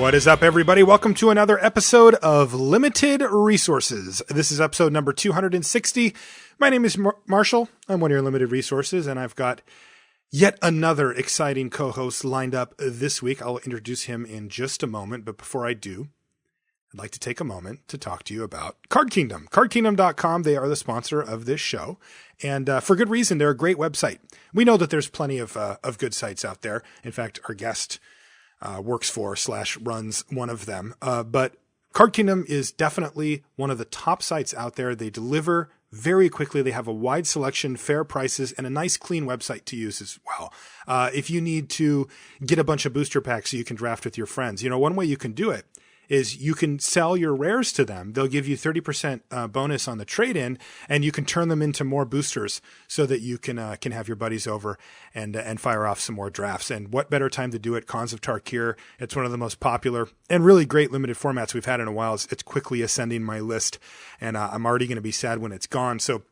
What is up, everybody? Welcome to another episode of Limited Resources. This is episode number 260. My name is Marshall. I'm one of your Limited Resources, and I've got yet another exciting co-host lined up this week. I'll introduce him in just a moment, but before I do, I'd like to take a moment to talk to you about Card Kingdom. CardKingdom.com, they are the sponsor of this show, and for good reason. They're a great website. We know that there's plenty of good sites out there. In fact, our guest works for / runs one of them. But Card Kingdom is definitely one of the top sites out there. They deliver very quickly. They have a wide selection, fair prices, and a nice, clean website to use as well. If you need to get a bunch of booster packs so you can draft with your friends, one way you can do it is you can sell your rares to them. They'll give you 30% bonus on the trade-in, and you can turn them into more boosters so that you can have your buddies over and fire off some more drafts. And what better time to do it? Khans of Tarkir. It's one of the most popular and really great limited formats we've had in a while. It's quickly ascending my list, and I'm already going to be sad when it's gone. So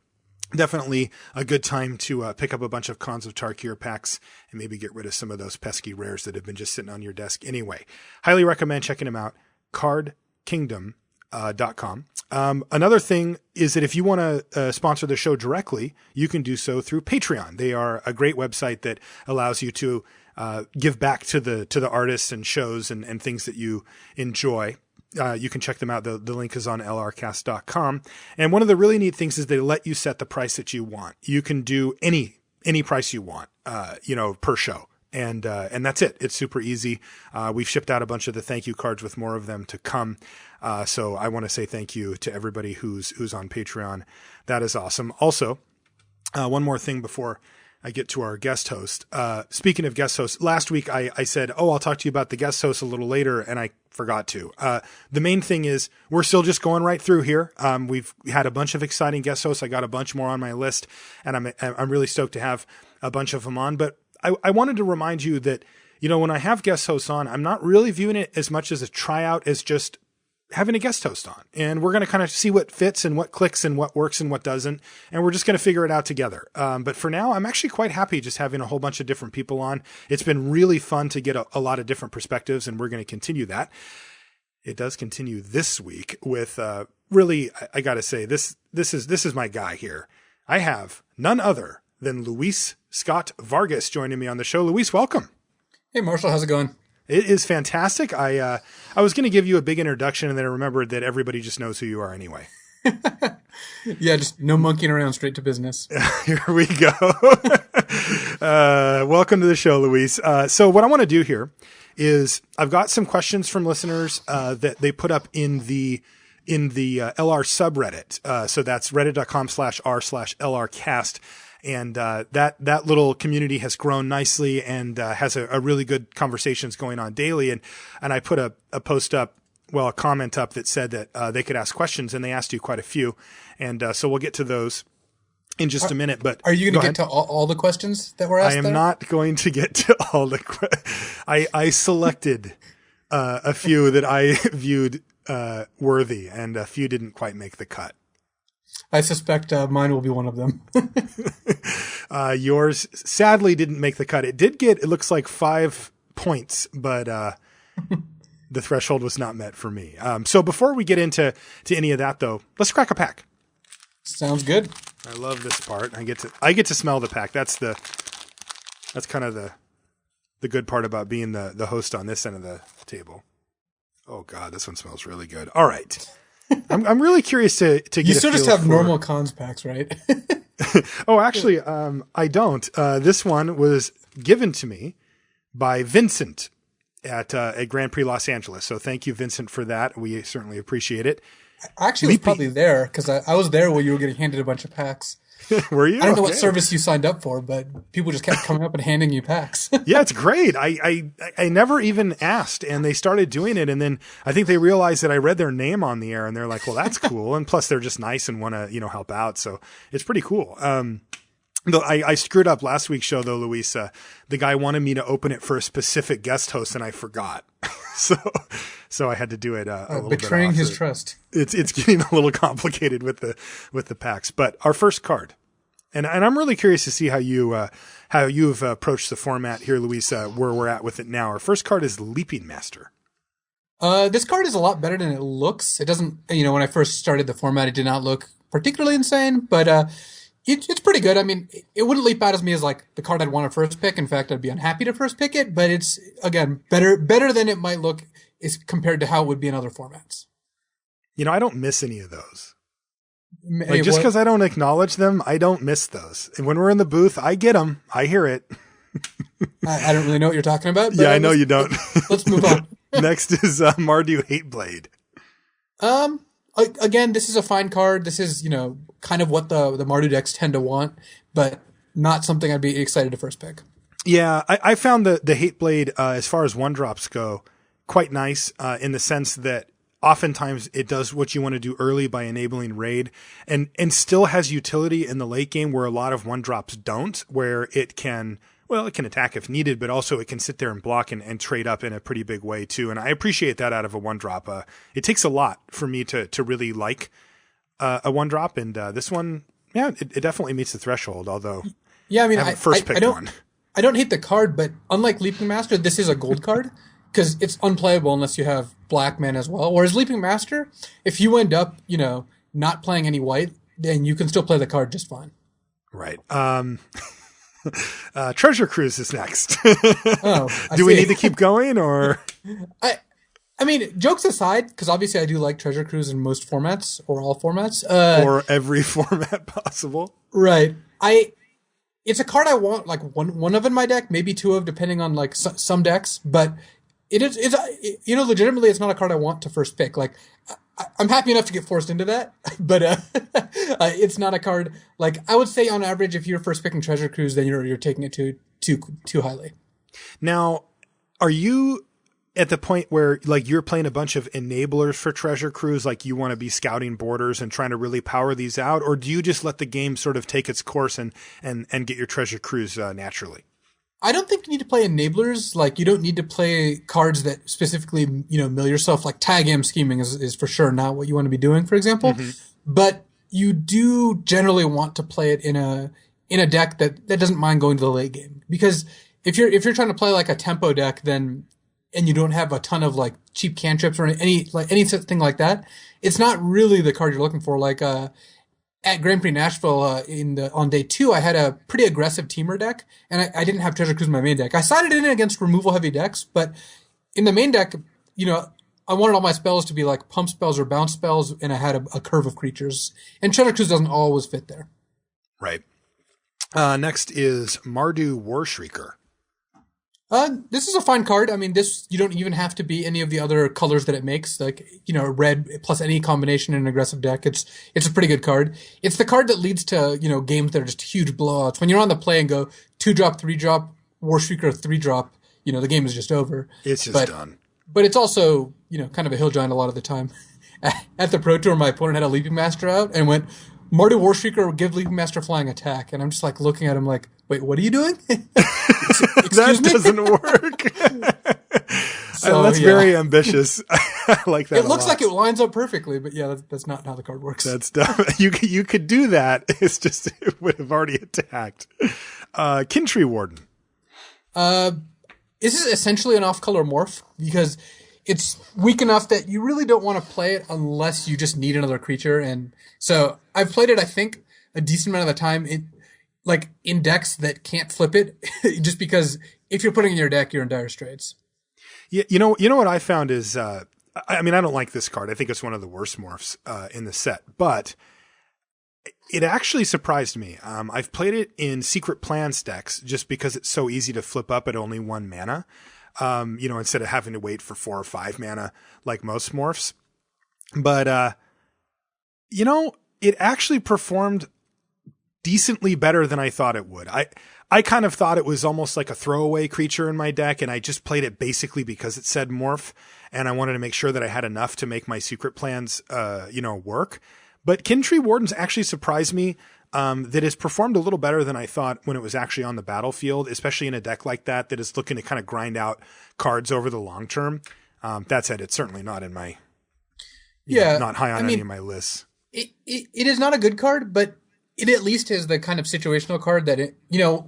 definitely a good time to pick up a bunch of Khans of Tarkir packs and maybe get rid of some of those pesky rares that have been just sitting on your desk anyway. Highly recommend checking them out. CardKingdom.com. Another thing is that if you want to sponsor the show directly, you can do so through Patreon. They are a great website that allows you to give back to the artists and shows and things that you enjoy. You can check them out. The link is on lrcast.com. And one of the really neat things is they let you set the price that you want. You can do any price you want, per show. And that's it. It's super easy. We've shipped out a bunch of the thank you cards with more of them to come. So I want to say thank you to everybody who's on Patreon. That is awesome. Also, one more thing before I get to our guest host. Speaking of guest hosts, last week I said, I'll talk to you about the guest host a little later, and I forgot to. The main thing is we're still just going right through here. We've had a bunch of exciting guest hosts. I got a bunch more on my list, and I'm really stoked to have a bunch of them on. But I wanted to remind you that, when I have guest hosts on, I'm not really viewing it as much as a tryout as just having a guest host on. And we're going to kind of see what fits and what clicks and what works and what doesn't. And we're just going to figure it out together. But for now, I'm actually quite happy just having a whole bunch of different people on. It's been really fun to get a lot of different perspectives, and we're going to continue that. It does continue this week with really, I got to say, this is my guy here. I have none other than Luis Scott-Vargas joining me on the show. Luis, welcome. Hey, Marshall. How's it going? It is fantastic. I was going to give you a big introduction, and then I remembered that everybody just knows who you are anyway. Yeah, just no monkeying around, straight to business. Here we go. Welcome to the show, Luis. So what I want to do here is I've got some questions from listeners that they put up in the LR subreddit. So that's reddit.com/r/LRcast. And that little community has grown nicely and has a really good conversations going on daily. And I put a post up, a comment up that said that they could ask questions, and they asked you quite a few. And so we'll get to those in just a minute. But are you going to get to all the questions that were asked? I am not going to get to all the I selected a few that I viewed worthy, and a few didn't quite make the cut. I suspect mine will be one of them. Yours sadly didn't make the cut. It did get, it looks like 5 points, but the threshold was not met for me. So before we get into any of that, though, let's crack a pack. Sounds good. I love this part. I get to smell the pack. That's kind of the good part about being the host on this end of the table. Oh God, this one smells really good. All right. I'm really curious to get. You still just have normal Khans packs, right? Oh, actually, I don't. This one was given to me by Vincent at Grand Prix Los Angeles. So thank you, Vincent, for that. We certainly appreciate it. I actually was probably there because I was there when you were getting handed a bunch of packs. Were you? I don't know what service you signed up for, but people just kept coming up and handing you packs. Yeah, it's great. I never even asked, and they started doing it, and then I think they realized that I read their name on the air, and they're like, "Well, that's cool." And plus, they're just nice and want to help out, so it's pretty cool. Though I screwed up last week's show, though, Luis. The guy wanted me to open it for a specific guest host, and I forgot. So I had to do it a little bit. Betraying his trust. It's getting a little complicated with the packs. But our first card, and I'm really curious to see how you've approached the format here, Luis. Where we're at with it now. Our first card is Leaping Master. This card is a lot better than it looks. It doesn't, when I first started the format, it did not look particularly insane, but it's pretty good. I mean, it wouldn't leap out as me as like the card I'd want to first pick. In fact, I'd be unhappy to first pick it, but it's again better than it might look is compared to how it would be in other formats. I don't miss any of those. Like just because I don't acknowledge them, I don't miss those. And when we're in the booth, I get them. I hear it. I don't really know what you're talking about. But yeah, I know you don't. Let's move on. Next is Mardu Hateblade. Again, this is a fine card. This is, kind of what the Mardu decks tend to want, but not something I'd be excited to first pick. Yeah, I found the Hateblade, as far as one drops go, quite nice in the sense that oftentimes it does what you want to do early by enabling raid and still has utility in the late game where a lot of one drops don't, where it can attack if needed, but also it can sit there and block and trade up in a pretty big way too. And I appreciate that out of a one drop. It takes a lot for me to really like a one drop. And this one, yeah, it definitely meets the threshold. Although, yeah, I mean, I first picked one. I don't hate the card, but unlike Leaping Master, this is a gold card because it's unplayable unless you have black mana as well. Whereas Leaping Master, if you end up, not playing any white, then you can still play the card just fine. Right. Treasure Cruise is next. Do we need to keep going or? I mean, jokes aside, because obviously I do like Treasure Cruise in most formats or all formats. Or every format possible. Right. It's a card I want like one of in my deck, maybe two of, depending on like some decks. But it's legitimately, it's not a card I want to first pick. Like, I'm happy enough to get forced into that, but it's not a card. Like, I would say on average, if you're first picking Treasure Cruise, then you're taking it too highly. Now, are you at the point where like you're playing a bunch of enablers for Treasure Cruise, like you want to be scouting borders and trying to really power these out, or do you just let the game sort of take its course and get your Treasure Cruise naturally? I don't think you need to play enablers. Like, you don't need to play cards that specifically, mill yourself. Like, tag am scheming is for sure not what you want to be doing, for example. Mm-hmm. But you do generally want to play it in a deck that doesn't mind going to the late game. Because if you're trying to play like a tempo deck, then and you don't have a ton of like cheap cantrips or anything like that, it's not really the card you're looking for. Like at Grand Prix Nashville on day 2, I had a pretty aggressive teamer deck, and I didn't have Treasure Cruise in my main deck. I sided in against removal heavy decks, but in the main deck, I wanted all my spells to be like pump spells or bounce spells, and I had a curve of creatures. And Treasure Cruise doesn't always fit there. Right. Next is Mardu Warshrieker. This is a fine card. I mean, this, you don't even have to be any of the other colors that it makes. Like, red plus any combination in an aggressive deck. It's a pretty good card. It's the card that leads to, games that are just huge blowouts. When you're on the play and go 2-drop, 3-drop, Warshrieker 3-drop, the game is just over. It's just done. But it's also, kind of a hill giant a lot of the time. At the Pro Tour, my opponent had a Leaping Master out and went, Mardu Warshrieker will give Leaping Master flying attack. And I'm just like looking at him like, wait, what are you doing? That doesn't work. So, that's very ambitious. I like that. It looks like it lines up perfectly, but yeah, that's not how the card works. That's dumb. You could do that. It's just it would have already attacked. Kintree Warden. This is essentially an off-color morph because it's weak enough that you really don't want to play it unless you just need another creature. And so I've played it, I think, a decent amount of the time in decks that can't flip it, just because if you're putting it in your deck, you're in dire straits. Yeah, you know what I found is, I don't like this card. I think it's one of the worst morphs in the set, but it actually surprised me. I've played it in Secret Plans decks just because it's so easy to flip up at only 1 mana. Instead of having to wait for 4 or 5 mana like most morphs. But, it actually performed decently better than I thought it would. I kind of thought it was almost like a throwaway creature in my deck, and I just played it basically because it said morph, and I wanted to make sure that I had enough to make my Secret Plans, work. But Kintree Wardens actually surprised me. That has performed a little better than I thought when it was actually on the battlefield, especially in a deck like that is looking to kind of grind out cards over the long term. That said, it's certainly not in my, not high on any of my lists. It is not a good card, but it at least is the kind of situational card that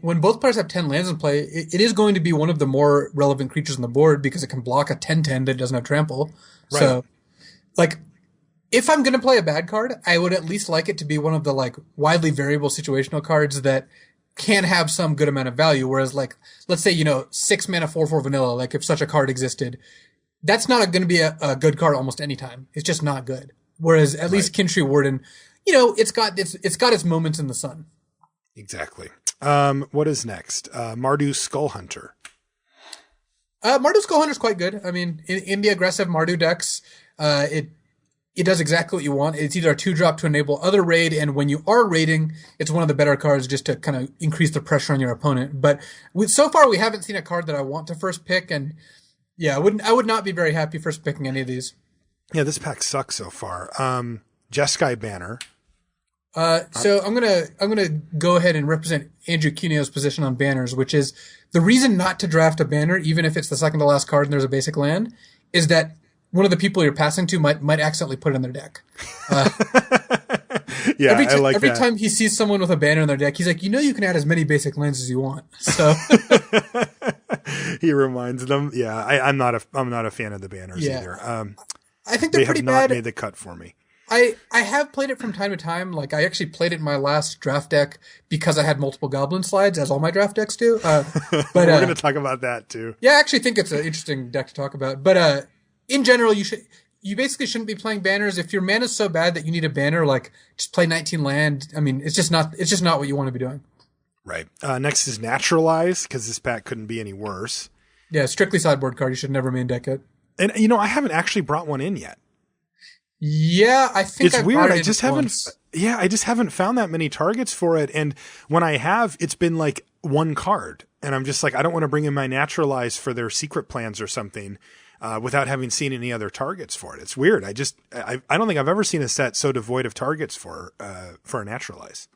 when both players have 10 lands in play, it is going to be one of the more relevant creatures on the board because it can block a 10/10 that doesn't have trample. Right. So, like, if I'm going to play a bad card, I would at least like it to be one of the like widely variable situational cards that can have some good amount of value. Whereas, like, let's say 6 mana 4/4 vanilla, like if such a card existed, that's not going to be a good card almost any time. It's just not good. Whereas at least Kintree Warden, it's got its moments in the sun. Exactly. What is next? Mardu Skullhunter. Mardu Skullhunter is quite good. I mean, in the aggressive Mardu decks, it does exactly what you want. It's either a 2-drop to enable other raid, and when you are raiding, it's one of the better cards just to kind of increase the pressure on your opponent. But so far, we haven't seen a card that I want to first pick, and yeah, I would not be very happy first picking any of these. Yeah, this pack sucks so far. Jeskai Banner. So I'm gonna go ahead and represent Andrew Cuneo's position on banners, which is the reason not to draft a banner, even if it's the second to last card and there's a basic land, is that one of the people you're passing to might accidentally put it in their deck. Yeah, every time he sees someone with a banner in their deck, he's like, you can add as many basic lands as you want. So he reminds them. Yeah, I'm not a fan of the banners either. I think they have not made the cut for me. I have played it from time to time. Like, I actually played it in my last draft deck because I had multiple goblin slides, as all my draft decks do. But we're going to talk about that too. Yeah, I actually think it's an interesting deck to talk about. But in general, you basically shouldn't be playing banners. If your mana's so bad that you need a banner, like, just play 19 land. I mean, it's just not what you want to be doing. Right. Next is Naturalize, because this pack couldn't be any worse. Yeah, strictly sideboard card. You should never main deck it. And I haven't actually brought one in yet. Yeah, I think it's weird. I just haven't found that many targets for it. And when I have, it's been like one card. And I'm just like, I don't want to bring in my Naturalize for their secret plans or something without having seen any other targets for it. It's weird. I don't think I've ever seen a set so devoid of targets for a Naturalize.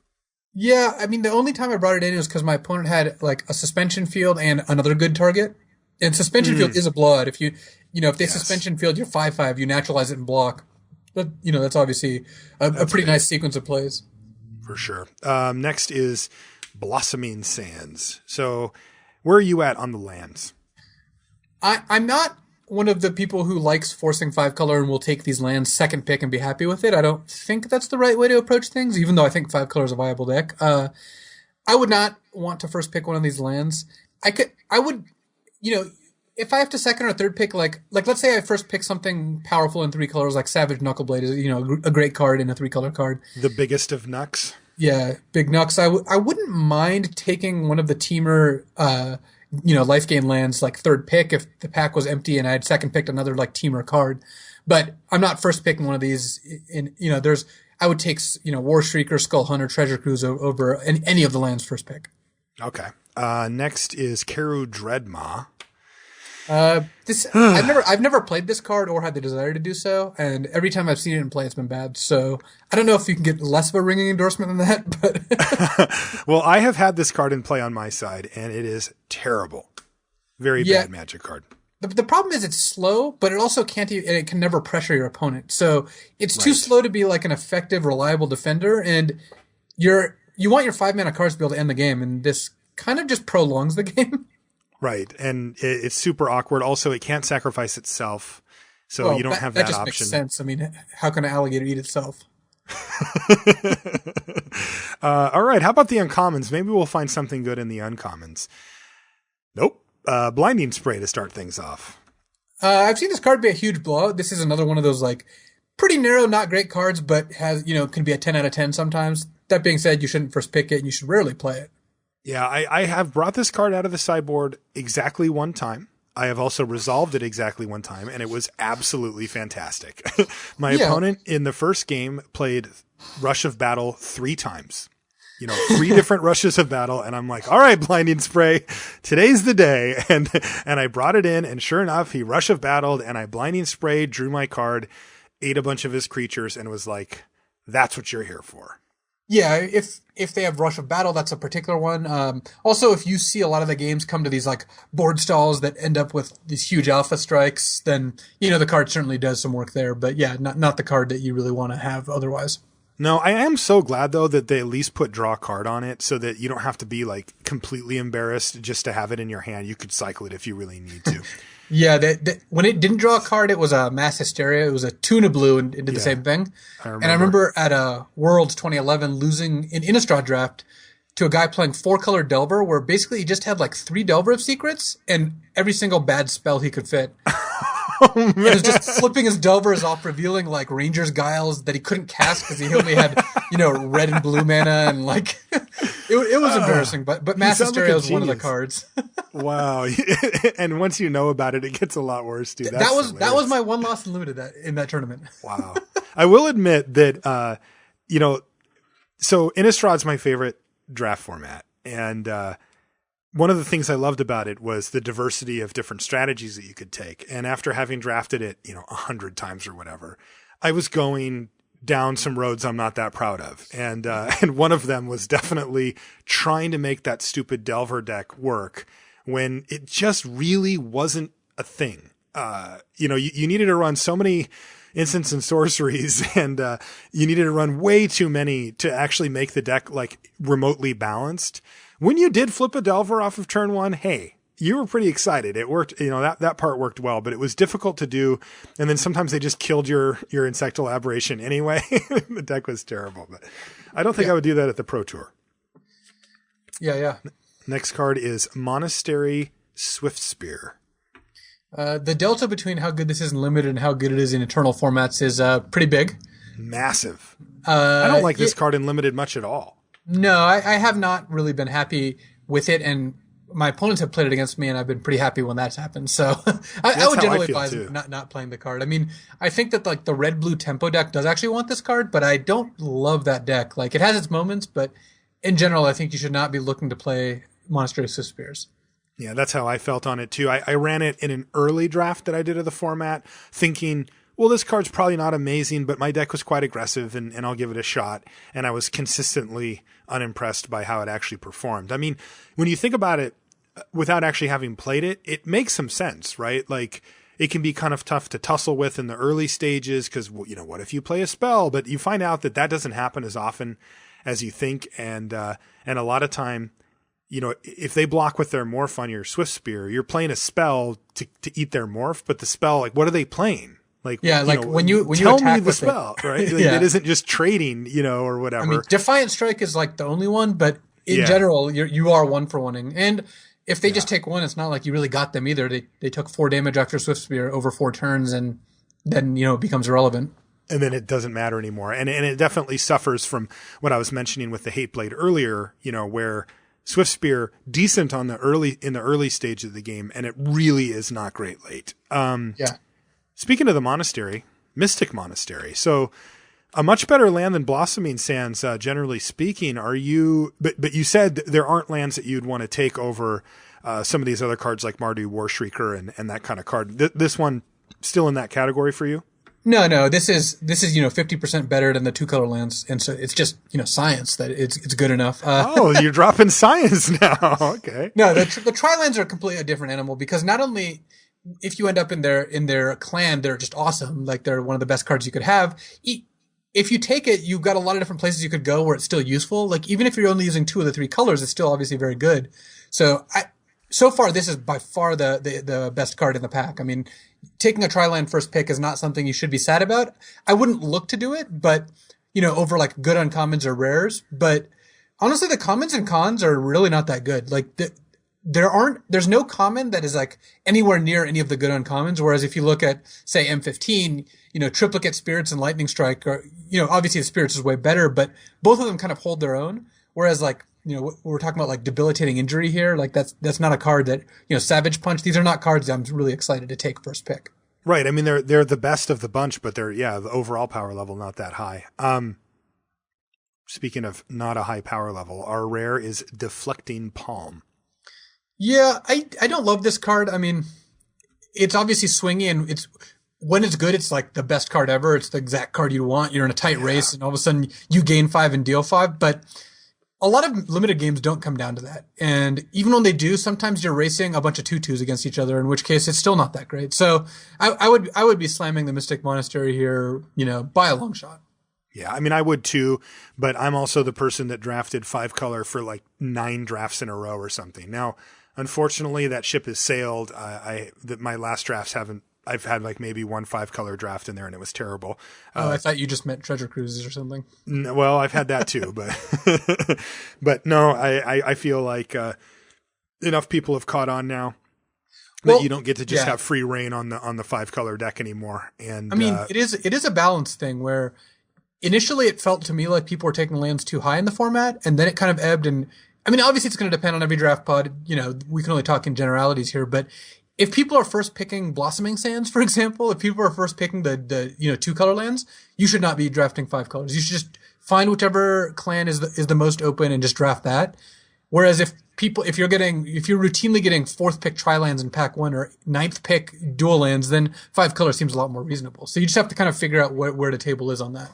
Yeah, I mean, the only time I brought it in was because my opponent had like a suspension field and another good target. And suspension field is a blowout. If if they suspension field your 5/5, you Naturalize it and block. But, that's obviously a pretty nice sequence of plays. For sure. Next is Blossoming Sands. So where are you at on the lands? I'm not one of the people who likes forcing 5-color and will take these lands second pick and be happy with it. I don't think that's the right way to approach things, even though I think 5-color is a viable deck. I would not want to first pick one of these lands. I would, if I have to second or third pick, like let's say I first pick something powerful in 3 colors, like Savage Knuckleblade is, a great card in a 3-color card. The biggest of Knucks. Yeah, big Knucks. I wouldn't mind taking one of the Teamer, life gain lands like third pick if the pack was empty and I had second picked another like Teamer card. But I'm not first picking one of these. I would take, War Shrieker, Skull Hunter, Treasure Cruise over any of the lands first pick. Okay. Next is Karu Dreadmaw. I've never played this card or had the desire to do so, and every time I've seen it in play, it's been bad. So I don't know if you can get less of a ringing endorsement than that, but well, I have had this card in play on my side, and it is terrible. Very bad Magic card. The problem is it's slow, but it also can't, and it can never pressure your opponent. So it's too slow to be like an effective, reliable defender, and you want your 5-mana cards to be able to end the game, and this kind of just prolongs the game. Right, and it's super awkward. Also, it can't sacrifice itself, so you don't have that option. That just makes sense. I mean, how can an alligator eat itself? All right, how about the uncommons? Maybe we'll find something good in the uncommons. Nope. Blinding Spray to start things off. I've seen this card be a huge blowout. This is another one of those like pretty narrow, not great cards, but has can be a 10 out of 10 sometimes. That being said, you shouldn't first pick it, and you should rarely play it. Yeah, I have brought this card out of the sideboard exactly one time. I have also resolved it exactly one time, and it was absolutely fantastic. My opponent in the first game played Rush of Battle 3 times. 3 different rushes of battle, and I'm like, all right, Blinding Spray, today's the day. And I brought it in, and sure enough, he Rush of Battled, and I Blinding Sprayed, drew my card, ate a bunch of his creatures, and was like, that's what you're here for. Yeah, if they have Rush of Battle, that's a particular one. Also, if you see a lot of the games come to these like board stalls that end up with these huge alpha strikes, then the card certainly does some work there. But yeah, not the card that you really want to have otherwise. No, I am so glad though that they at least put draw a card on it so that you don't have to be like completely embarrassed just to have it in your hand. You could cycle it if you really need to. Yeah, when it didn't draw a card, it was a mass hysteria. It was a tuna blue and it did the same thing. I remember at Worlds 2011 losing an Innistrad draft to a guy playing 4-color Delver where basically he just had like 3 Delver of Secrets and every single bad spell he could fit. Oh, man. It was just flipping his Delvers off, revealing like Ranger's Guiles that he couldn't cast because he only had, red and blue mana, and like it was embarrassing. But Mass Hysteria was one of the cards. Wow! And once you know about it, it gets a lot worse, dude. That was my one loss in limited in that tournament. Wow! I will admit that so Innistrad's my favorite draft format, and one of the things I loved about it was the diversity of different strategies that you could take. And after having drafted it, 100 times or whatever, I was going down some roads I'm not that proud of. And one of them was definitely trying to make that stupid Delver deck work when it just really wasn't a thing. You needed to run so many instants and sorceries, and you needed to run way too many to actually make the deck like remotely balanced. When you did flip a Delver off of turn 1, hey, you were pretty excited. It worked, that part worked well, but it was difficult to do. And then sometimes they just killed your Insectal Aberration anyway. The deck was terrible, but I don't think I would do that at the Pro Tour. Yeah. Next card is Monastery Swiftspear. The delta between how good this is in limited and how good it is in eternal formats is pretty big. Massive. I don't like this card in limited much at all. No, I have not really been happy with it, and my opponents have played it against me, and I've been pretty happy when that's happened. So I would generally advise not playing the card. I mean, I think that like the red-blue tempo deck does actually want this card, but I don't love that deck. Like, it has its moments, but in general, I think you should not be looking to play Monastery Swiftspears. Yeah, that's how I felt on it too. I ran it in an early draft that I did of the format, thinking, well, this card's probably not amazing, but my deck was quite aggressive and I'll give it a shot. And I was consistently unimpressed by how it actually performed. I mean, when you think about it without actually having played it, it makes some sense, right? Like, it can be kind of tough to tussle with in the early stages because, what if you play a spell? But you find out that doesn't happen as often as you think. And a lot of time, if they block with their morph on your Swiftspear, you're playing a spell to eat their morph, but the spell, like, what are they playing? Like, when you tell attack me the spell, right? Like, it isn't just trading, or whatever. I mean, Defiant Strike is like the only one, but in general, you are 1-for-1ing. And if they just take one, it's not like you really got them either. They took 4 damage after Swiftspear over 4 turns, and then, it becomes irrelevant. And then it doesn't matter anymore. And it definitely suffers from what I was mentioning with the Hateblade earlier, where Swiftspear decent in the early stage of the game, and it really is not great late. Speaking of the monastery, Mystic Monastery. So a much better land than Blossoming Sands, generally speaking. But you said there aren't lands that you'd want to take over some of these other cards like Mardu Warshrieker and that kind of card. This one still in that category for you? No. This is 50% better than the 2-color lands, and so it's just science that it's good enough. You're dropping science now. Okay. No, the tri-lands are completely a different animal because not only if you end up in their clan, they're just awesome. Like, they're one of the best cards you could have. If you take it, you've got a lot of different places you could go where it's still useful. Like, even if you're only using 2 of the 3 colors, it's still obviously very good. So far, this is by far the best card in the pack. I mean, taking a tri-land first pick is not something you should be sad about. I wouldn't look to do it, but, over like good uncommons or rares. But honestly, the commons and cons are really not that good. Like, there's no common that is like anywhere near any of the good uncommons. Whereas if you look at, say, M15, triplicate Spirits and Lightning Strike are, obviously the Spirits is way better, but both of them kind of hold their own. Whereas like, we're talking about like debilitating injury here. Like, that's not a card that, Savage Punch. These are not cards that I'm really excited to take first pick. Right. I mean, they're the best of the bunch, but the overall power level, not that high. Speaking of not a high power level, our rare is Deflecting Palm. Yeah, I don't love this card. I mean, it's obviously swingy, and when it's good, it's like the best card ever. It's the exact card you want. You're in a tight race, and all of a sudden you gain 5 and deal 5. But a lot of limited games don't come down to that. And even when they do, sometimes you're racing a bunch of 2/2s against each other, in which case it's still not that great. So I would be slamming the Mystic Monastery here, by a long shot. Yeah, I mean, I would too, but I'm also the person that drafted 5-color for like 9 drafts in a row or something. Now, unfortunately, that ship has sailed. My last drafts haven't. I've had like maybe 1 5-color draft in there, and it was terrible. I thought you just meant treasure cruises or something. Well, I've had that too, but but no, I feel like enough people have caught on now that you don't get to just have free reign on the 5-color deck anymore. And I mean, it is a balance thing where. Initially, it felt to me like people were taking lands too high in the format, and then it kind of ebbed. And I mean, obviously, it's going to depend on every draft pod. You know, we can only talk in generalities here. But if people are first picking Blossoming Sands, for example, if people are first picking the 2-color lands, you should not be drafting 5 colors. You should just find whichever clan is the most open and just draft that. Whereas if you're routinely getting 4th pick tri-lands in pack 1 or 9th pick dual lands, then 5 color seems a lot more reasonable. So you just have to kind of figure out where the table is on that.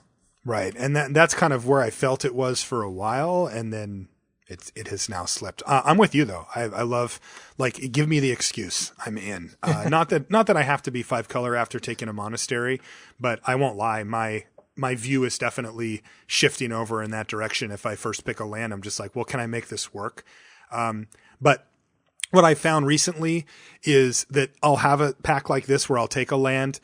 Right. And that's kind of where I felt it was for a while. And then it has now slipped. I'm with you though. I love, like, give me the excuse. I'm in. Not that I have to be 5-color after taking a monastery, but I won't lie. My view is definitely shifting over in that direction. If I first pick a land, I'm just like, well, can I make this work? But what I found recently is that I'll have a pack like this where I'll take a land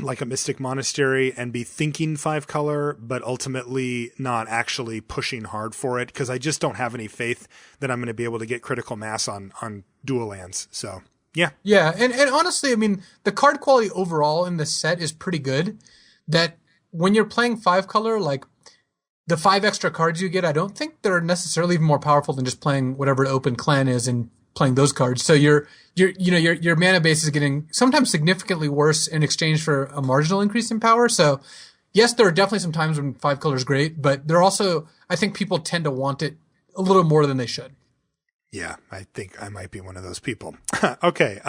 like a Mystic Monastery and be thinking 5-color, but ultimately not actually pushing hard for it because I just don't have any faith that I'm going to be able to get critical mass on dual lands. So, yeah. Yeah, and honestly, I mean, the card quality overall in this set is pretty good. That when you're playing 5-color, like the 5 extra cards you get, I don't think they're necessarily even more powerful than just playing whatever the open clan is and playing those cards. So your mana base is getting sometimes significantly worse in exchange for a marginal increase in power. So yes, there are definitely some times when 5-color is great, but there are also, I think people tend to want it a little more than they should. Yeah, I think I might be one of those people. Okay.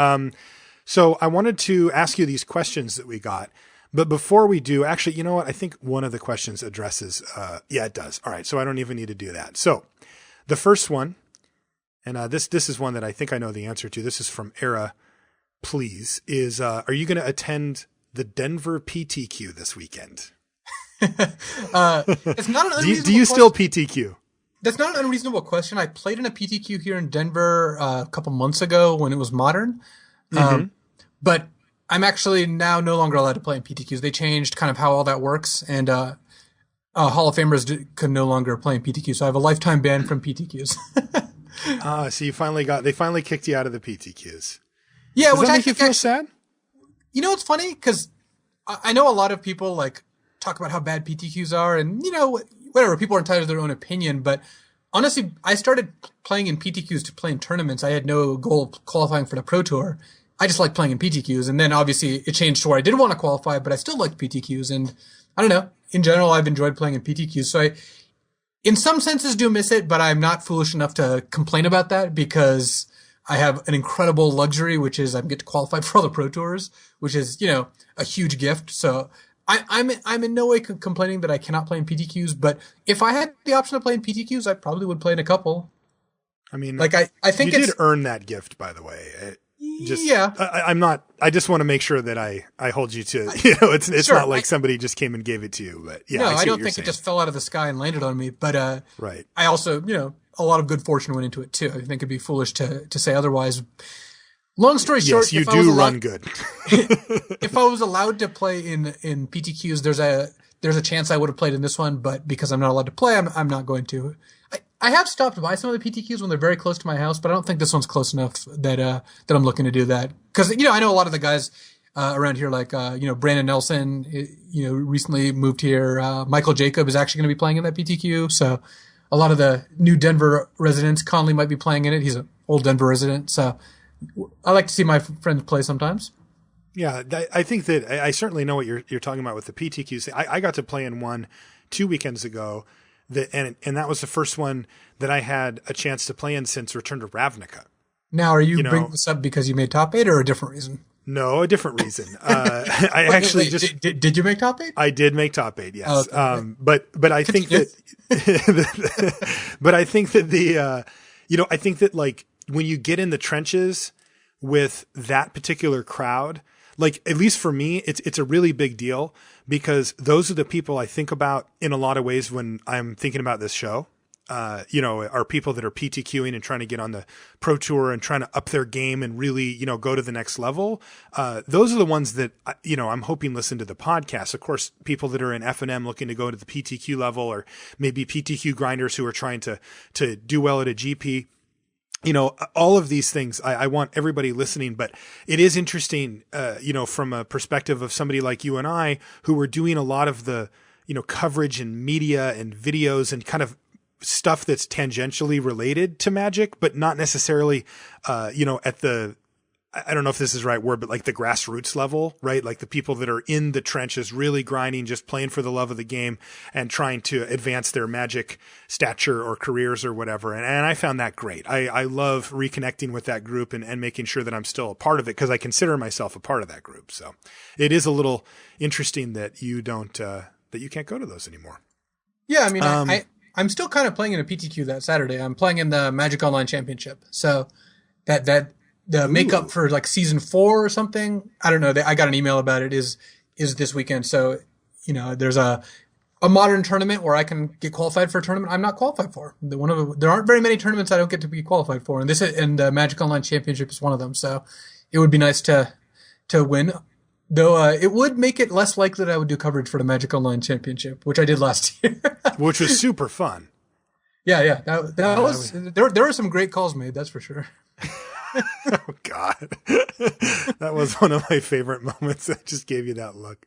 So I wanted to ask you these questions that we got, but before we do, actually, you know what? I think one of the questions addresses, it does. All right. So I don't even need to do that. So the first one, and this is one that I think I know the answer to. This is from Era, please, is are you going to attend the Denver PTQ this weekend? It's not an unreasonable do you still PTQ? That's not an unreasonable question. I played in a PTQ here in Denver a couple months ago when it was modern. But I'm actually now no longer allowed to play in PTQs. They changed kind of how all that works, and Hall of Famers could no longer play in PTQs. So I have a lifetime ban from PTQs. So they finally kicked you out of the PTQs. Yeah, Does that make you feel sad? You know, it's funny because I know a lot of people like talk about how bad PTQs are, and you know, whatever, people are entitled to their own opinion. But honestly, I started playing in PTQs to play in tournaments. I had no goal of qualifying for the Pro Tour. I just liked playing in PTQs, and then obviously it changed to where I didn't want to qualify, but I still liked PTQs. And I don't know, in general, I've enjoyed playing in PTQs. So I, in some senses, do miss it, but I'm not foolish enough to complain about that because I have an incredible luxury, which is I get to qualify for all the Pro Tours, which is, you know, a huge gift. So I'm in no way complaining that I cannot play in PTQs, but if I had the option to play in PTQs, I probably would play in a couple. I mean, like I think you did earn that gift, by the way. Yeah. I'm not, I just want to make sure that I hold you to, you know, it's sure, not like somebody just came and gave it to you, but yeah. No, I don't think it just fell out of the sky and landed on me, but, right. I also, you know, a lot of good fortune went into it too. I think it'd be foolish to say otherwise. Long story short, yes, you do run good. If I was allowed to play in PTQs, there's a chance I would have played in this one, but because I'm not allowed to play, I'm not going to. I have stopped by some of the PTQs when they're very close to my house, but I don't think this one's close enough that I'm looking to do that. Because, you know, I know a lot of the guys around here, like, you know, Brandon Nelson, you know, recently moved here. Michael Jacob is actually going to be playing in that PTQ. So a lot of the new Denver residents, Conley might be playing in it. He's an old Denver resident. So I like to see my friends play sometimes. Yeah, I think that I certainly know what you're talking about with the PTQs. I got to play in one 2 weekends ago. And that was the first one that I had a chance to play in since Return to Ravnica. Now, are you bringing this up because you made top 8 or a different reason? No, a different reason. I actually did you make top 8? I did make top 8, yes. Okay. But I think that, but I think that I think that like when you get in the trenches with that particular crowd, like, at least for me, it's a really big deal because those are the people I think about in a lot of ways when I'm thinking about this show. Are people that are PTQing and trying to get on the Pro Tour and trying to up their game and really, go to the next level. Those are the ones that, I'm hoping listen to the podcast. Of course, people that are in F&M looking to go to the PTQ level, or maybe PTQ grinders who are trying to do well at a GP. All of these things, I want everybody listening, but it is interesting, from a perspective of somebody like you and I, who were doing a lot of the, coverage and media and videos and kind of stuff that's tangentially related to Magic, but not necessarily, at the, I don't know if this is the right word, but like the grassroots level, right? Like the people that are in the trenches, really grinding, just playing for the love of the game and trying to advance their Magic stature or careers or whatever. And I found that great. I love reconnecting with that group and making sure that I'm still a part of it because I consider myself a part of that group. So it is a little interesting that you don't, that you can't go to those anymore. Yeah. I mean, I'm still kind of playing in a PTQ that Saturday. I'm playing in the Magic Online Championship. So the makeup for like season 4 or something, I don't know. I got an email about it is this weekend. So, there's a modern tournament where I can get qualified for a tournament I'm not qualified for. There aren't very many tournaments I don't get to be qualified for. And the Magic Online Championship is one of them. So it would be nice to win. Though it would make it less likely that I would do coverage for the Magic Online Championship, which I did last year. Which was super fun. Yeah. That was there were some great calls made, that's for sure. Oh God. That was one of my favorite moments. I just gave you that look.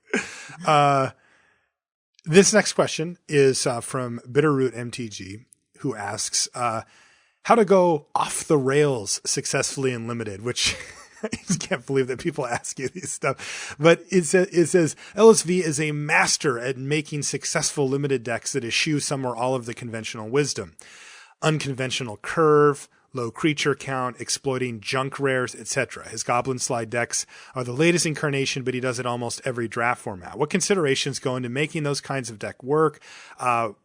This next question is from Bitterroot MTG, who asks how to go off the rails successfully in Limited, which I just can't believe that people ask you these stuff. But it says LSV is a master at making successful Limited decks that eschew some or all of the conventional wisdom. Unconventional curve, low creature count, exploiting junk rares, etc. His Goblin Slide decks are the latest incarnation, but he does it almost every draft format. What considerations go into making those kinds of deck work? How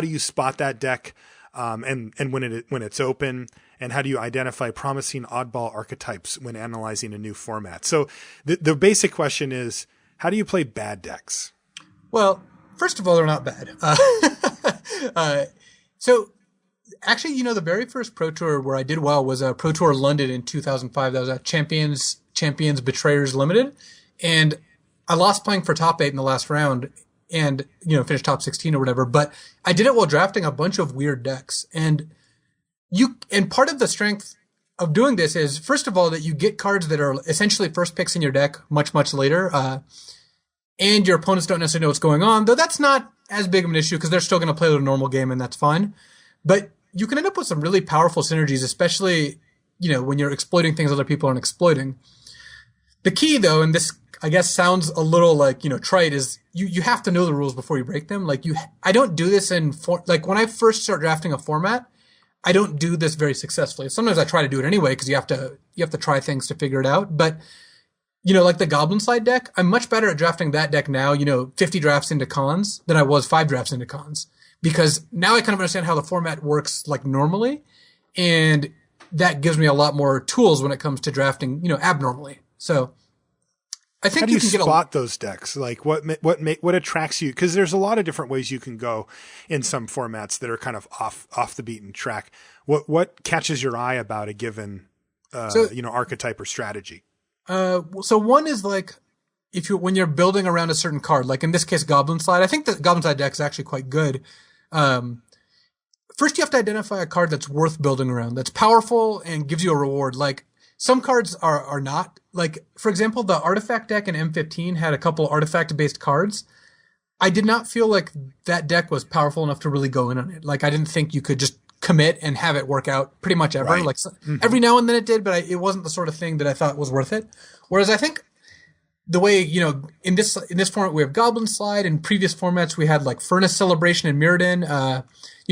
do you spot that deck and when it's open? And how do you identify promising oddball archetypes when analyzing a new format? So the basic question is, how do you play bad decks? Well, first of all, they're not bad. So actually, the very first Pro Tour where I did well was a Pro Tour London in 2005. That was a Champions Betrayers Limited. And I lost playing for top 8 in the last round and, finished top 16 or whatever. But I did it while drafting a bunch of weird decks. And part of the strength of doing this is, first of all, that you get cards that are essentially first picks in your deck much, much later. And your opponents don't necessarily know what's going on, though that's not as big of an issue because they're still going to play a normal game and that's fine. But you can end up with some really powerful synergies, especially, when you're exploiting things other people aren't exploiting. The key, though, and this, I guess, sounds a little like, trite, is you have to know the rules before you break them. Like, I don't do this when I first start drafting a format, I don't do this very successfully. Sometimes I try to do it anyway because you have to try things to figure it out. But, like the Goblin Slide deck, I'm much better at drafting that deck now, 50 drafts into cons than I was 5 drafts into cons. Because now I kind of understand how the format works like normally, and that gives me a lot more tools when it comes to drafting, abnormally. So I think you can spot those decks. Like what attracts you? Because there's a lot of different ways you can go in some formats that are kind of off the beaten track. What catches your eye about a given archetype or strategy? So one is like when you're building around a certain card, like in this case Goblin Slide. I think the Goblin Slide deck is actually quite good. First, you have to identify a card that's worth building around, that's powerful and gives you a reward. Like some cards are not. Like, for example, the Artifact deck in M15 had a couple artifact-based cards. I did not feel like that deck was powerful enough to really go in on it. Like, I didn't think you could just commit and have it work out pretty much ever. Right. Like every now and then it did, but it wasn't the sort of thing that I thought was worth it. Whereas I think the way, in this format, we have Goblin Slide. In previous formats, we had like Furnace Celebration and Mirrodin.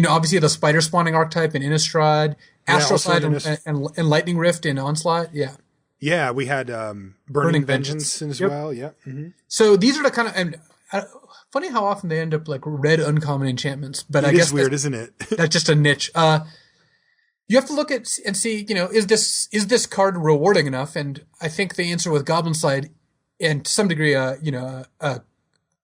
Obviously the Spider Spawning archetype in Innistrad, Astral Slide and Lightning Rift in Onslaught. Yeah. Yeah, we had Burning Vengeance as well. Yeah. Mm-hmm. So these are the kind of, and funny how often they end up like red uncommon enchantments. But I guess it's weird, isn't it? That's just a niche. You have to look at and see, is this card rewarding enough? And I think the answer with Goblin Slide and to some degree,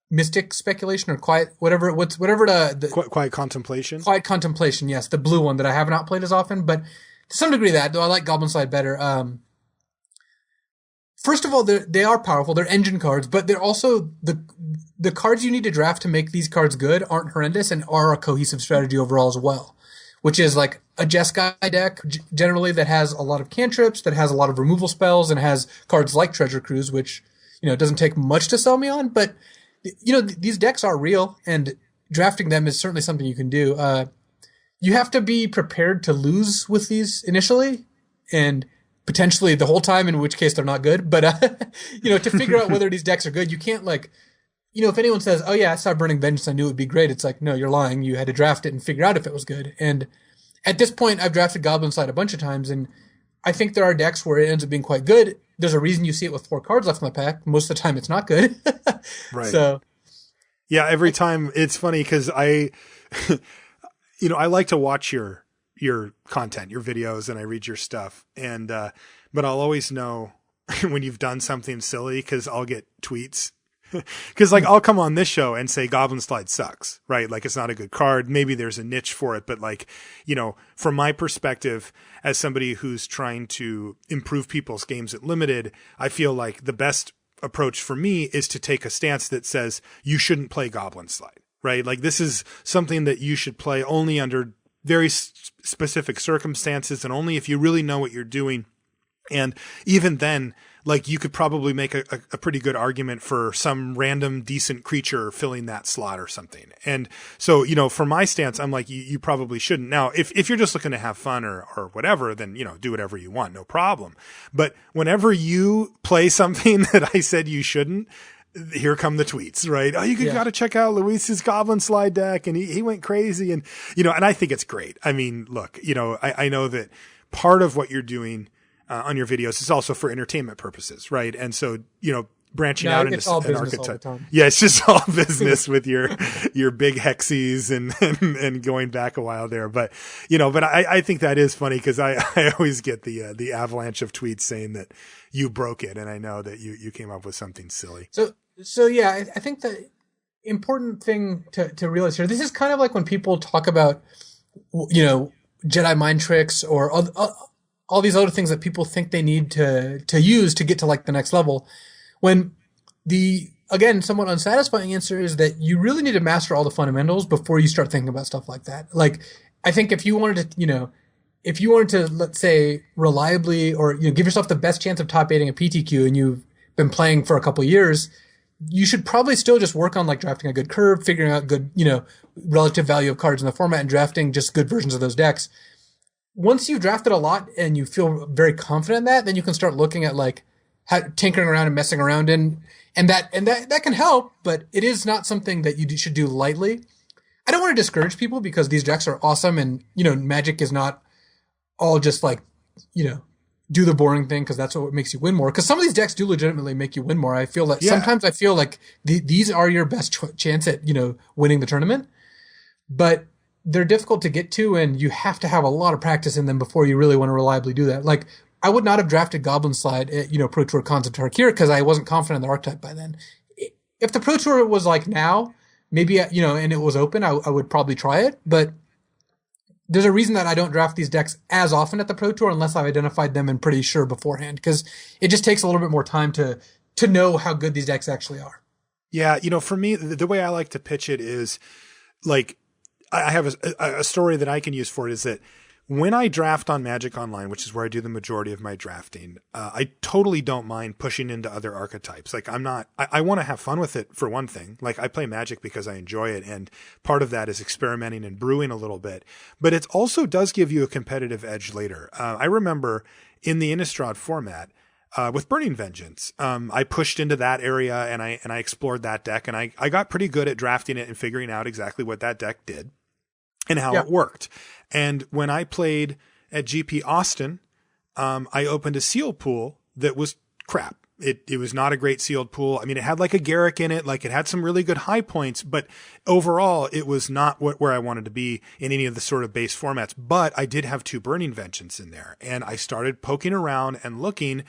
mystic speculation or quiet, Quiet contemplation. Quiet contemplation. Yes, the blue one that I have not played as often, but to some degree that, though I like Goblin Slide better. First of all, they are powerful. They're engine cards, but they're also the cards you need to draft to make these cards good aren't horrendous and are a cohesive strategy overall as well, which is like a Jeskai deck generally that has a lot of cantrips, that has a lot of removal spells, and has cards like Treasure Cruise, which, it doesn't take much to sell me on, but, these decks are real, and drafting them is certainly something you can do. You have to be prepared to lose with these initially, and potentially the whole time, in which case they're not good. But, to figure out whether these decks are good, you can't if anyone says, oh yeah, I saw Burning Vengeance, I knew it would be great. It's like, no, you're lying. You had to draft it and figure out if it was good. And at this point, I've drafted Goblin Slide a bunch of times, and I think there are decks where it ends up being quite good. There's a reason you see it with 4 cards left in the pack. Most of the time it's not good. Right. So. Yeah, every time it's funny because I like to watch your content, your videos, and I read your stuff. And, but I'll always know when you've done something silly because I'll get tweets. Because I'll come on this show and say Goblin Slide sucks, right? Like, it's not a good card. Maybe there's a niche for it, but from my perspective, as somebody who's trying to improve people's games at Limited, I feel like the best approach for me is to take a stance that says you shouldn't play Goblin Slide, right? Like, this is something that you should play only under very specific circumstances and only if you really know what you're doing. And even then, you could probably make a pretty good argument for some random decent creature filling that slot or something. And so, for my stance, I'm like, you probably shouldn't. Now, if you're just looking to have fun or whatever, then, do whatever you want, no problem. But whenever you play something that I said you shouldn't, here come the tweets, right? Oh, got to check out Luis's Goblin Slide deck, and he went crazy. And, and I think it's great. I mean, look, I know that part of what you're doing on your videos is also for entertainment purposes, right? And so, branching out into an archetype. Yeah, it's just all business with your big hexes and going back a while there. But, but I think that is funny because I always get the avalanche of tweets saying that you broke it. And I know that you came up with something silly. So yeah, I think the important thing to realize here, this is kind of like when people talk about, Jedi mind tricks or all these other things that people think they need to use to get to the next level. When the, again, somewhat unsatisfying answer is that you really need to master all the fundamentals before you start thinking about stuff like that. I think if you wanted to, let's say, reliably or, give yourself the best chance of top 8ing a PTQ and you've been playing for a couple of years, you should probably still just work on drafting a good curve, figuring out good, relative value of cards in the format and drafting just good versions of those decks. Once you've drafted a lot and you feel very confident in that, then you can start looking at tinkering around and messing around and that can help, but it is not something that you should do lightly. I don't want to discourage people because these decks are awesome and, Magic is not all just do the boring thing because that's what makes you win more. Because some of these decks do legitimately make you win more. I feel like sometimes I feel like these are your best chance at, winning the tournament, but they're difficult to get to, and you have to have a lot of practice in them before you really want to reliably do that. I would not have drafted Goblin Slide at, Pro Tour Concept Tarkir because I wasn't confident in the archetype by then. If the Pro Tour was now, maybe, and it was open, I would probably try it. But there's a reason that I don't draft these decks as often at the Pro Tour unless I've identified them and pretty sure beforehand, because it just takes a little bit more time to know how good these decks actually are. Yeah, for me, the way I like to pitch it is I have a story that I can use for it is that when I draft on Magic Online, which is where I do the majority of my drafting, I totally don't mind pushing into other archetypes. I want to have fun with it for one thing. I play Magic because I enjoy it. And part of that is experimenting and brewing a little bit, but it also does give you a competitive edge later. I remember in the Innistrad format, with Burning Vengeance, I pushed into that area and I explored that deck and I got pretty good at drafting it and figuring out exactly what that deck did and how it worked. And when I played at GP Austin, I opened a sealed pool that was crap. It was not a great sealed pool. I mean, it had a Garrick in it, it had some really good high points, but overall it was not where I wanted to be in any of the sort of base formats. But I did have 2 Burning Vengeance in there, and I started poking around and looking,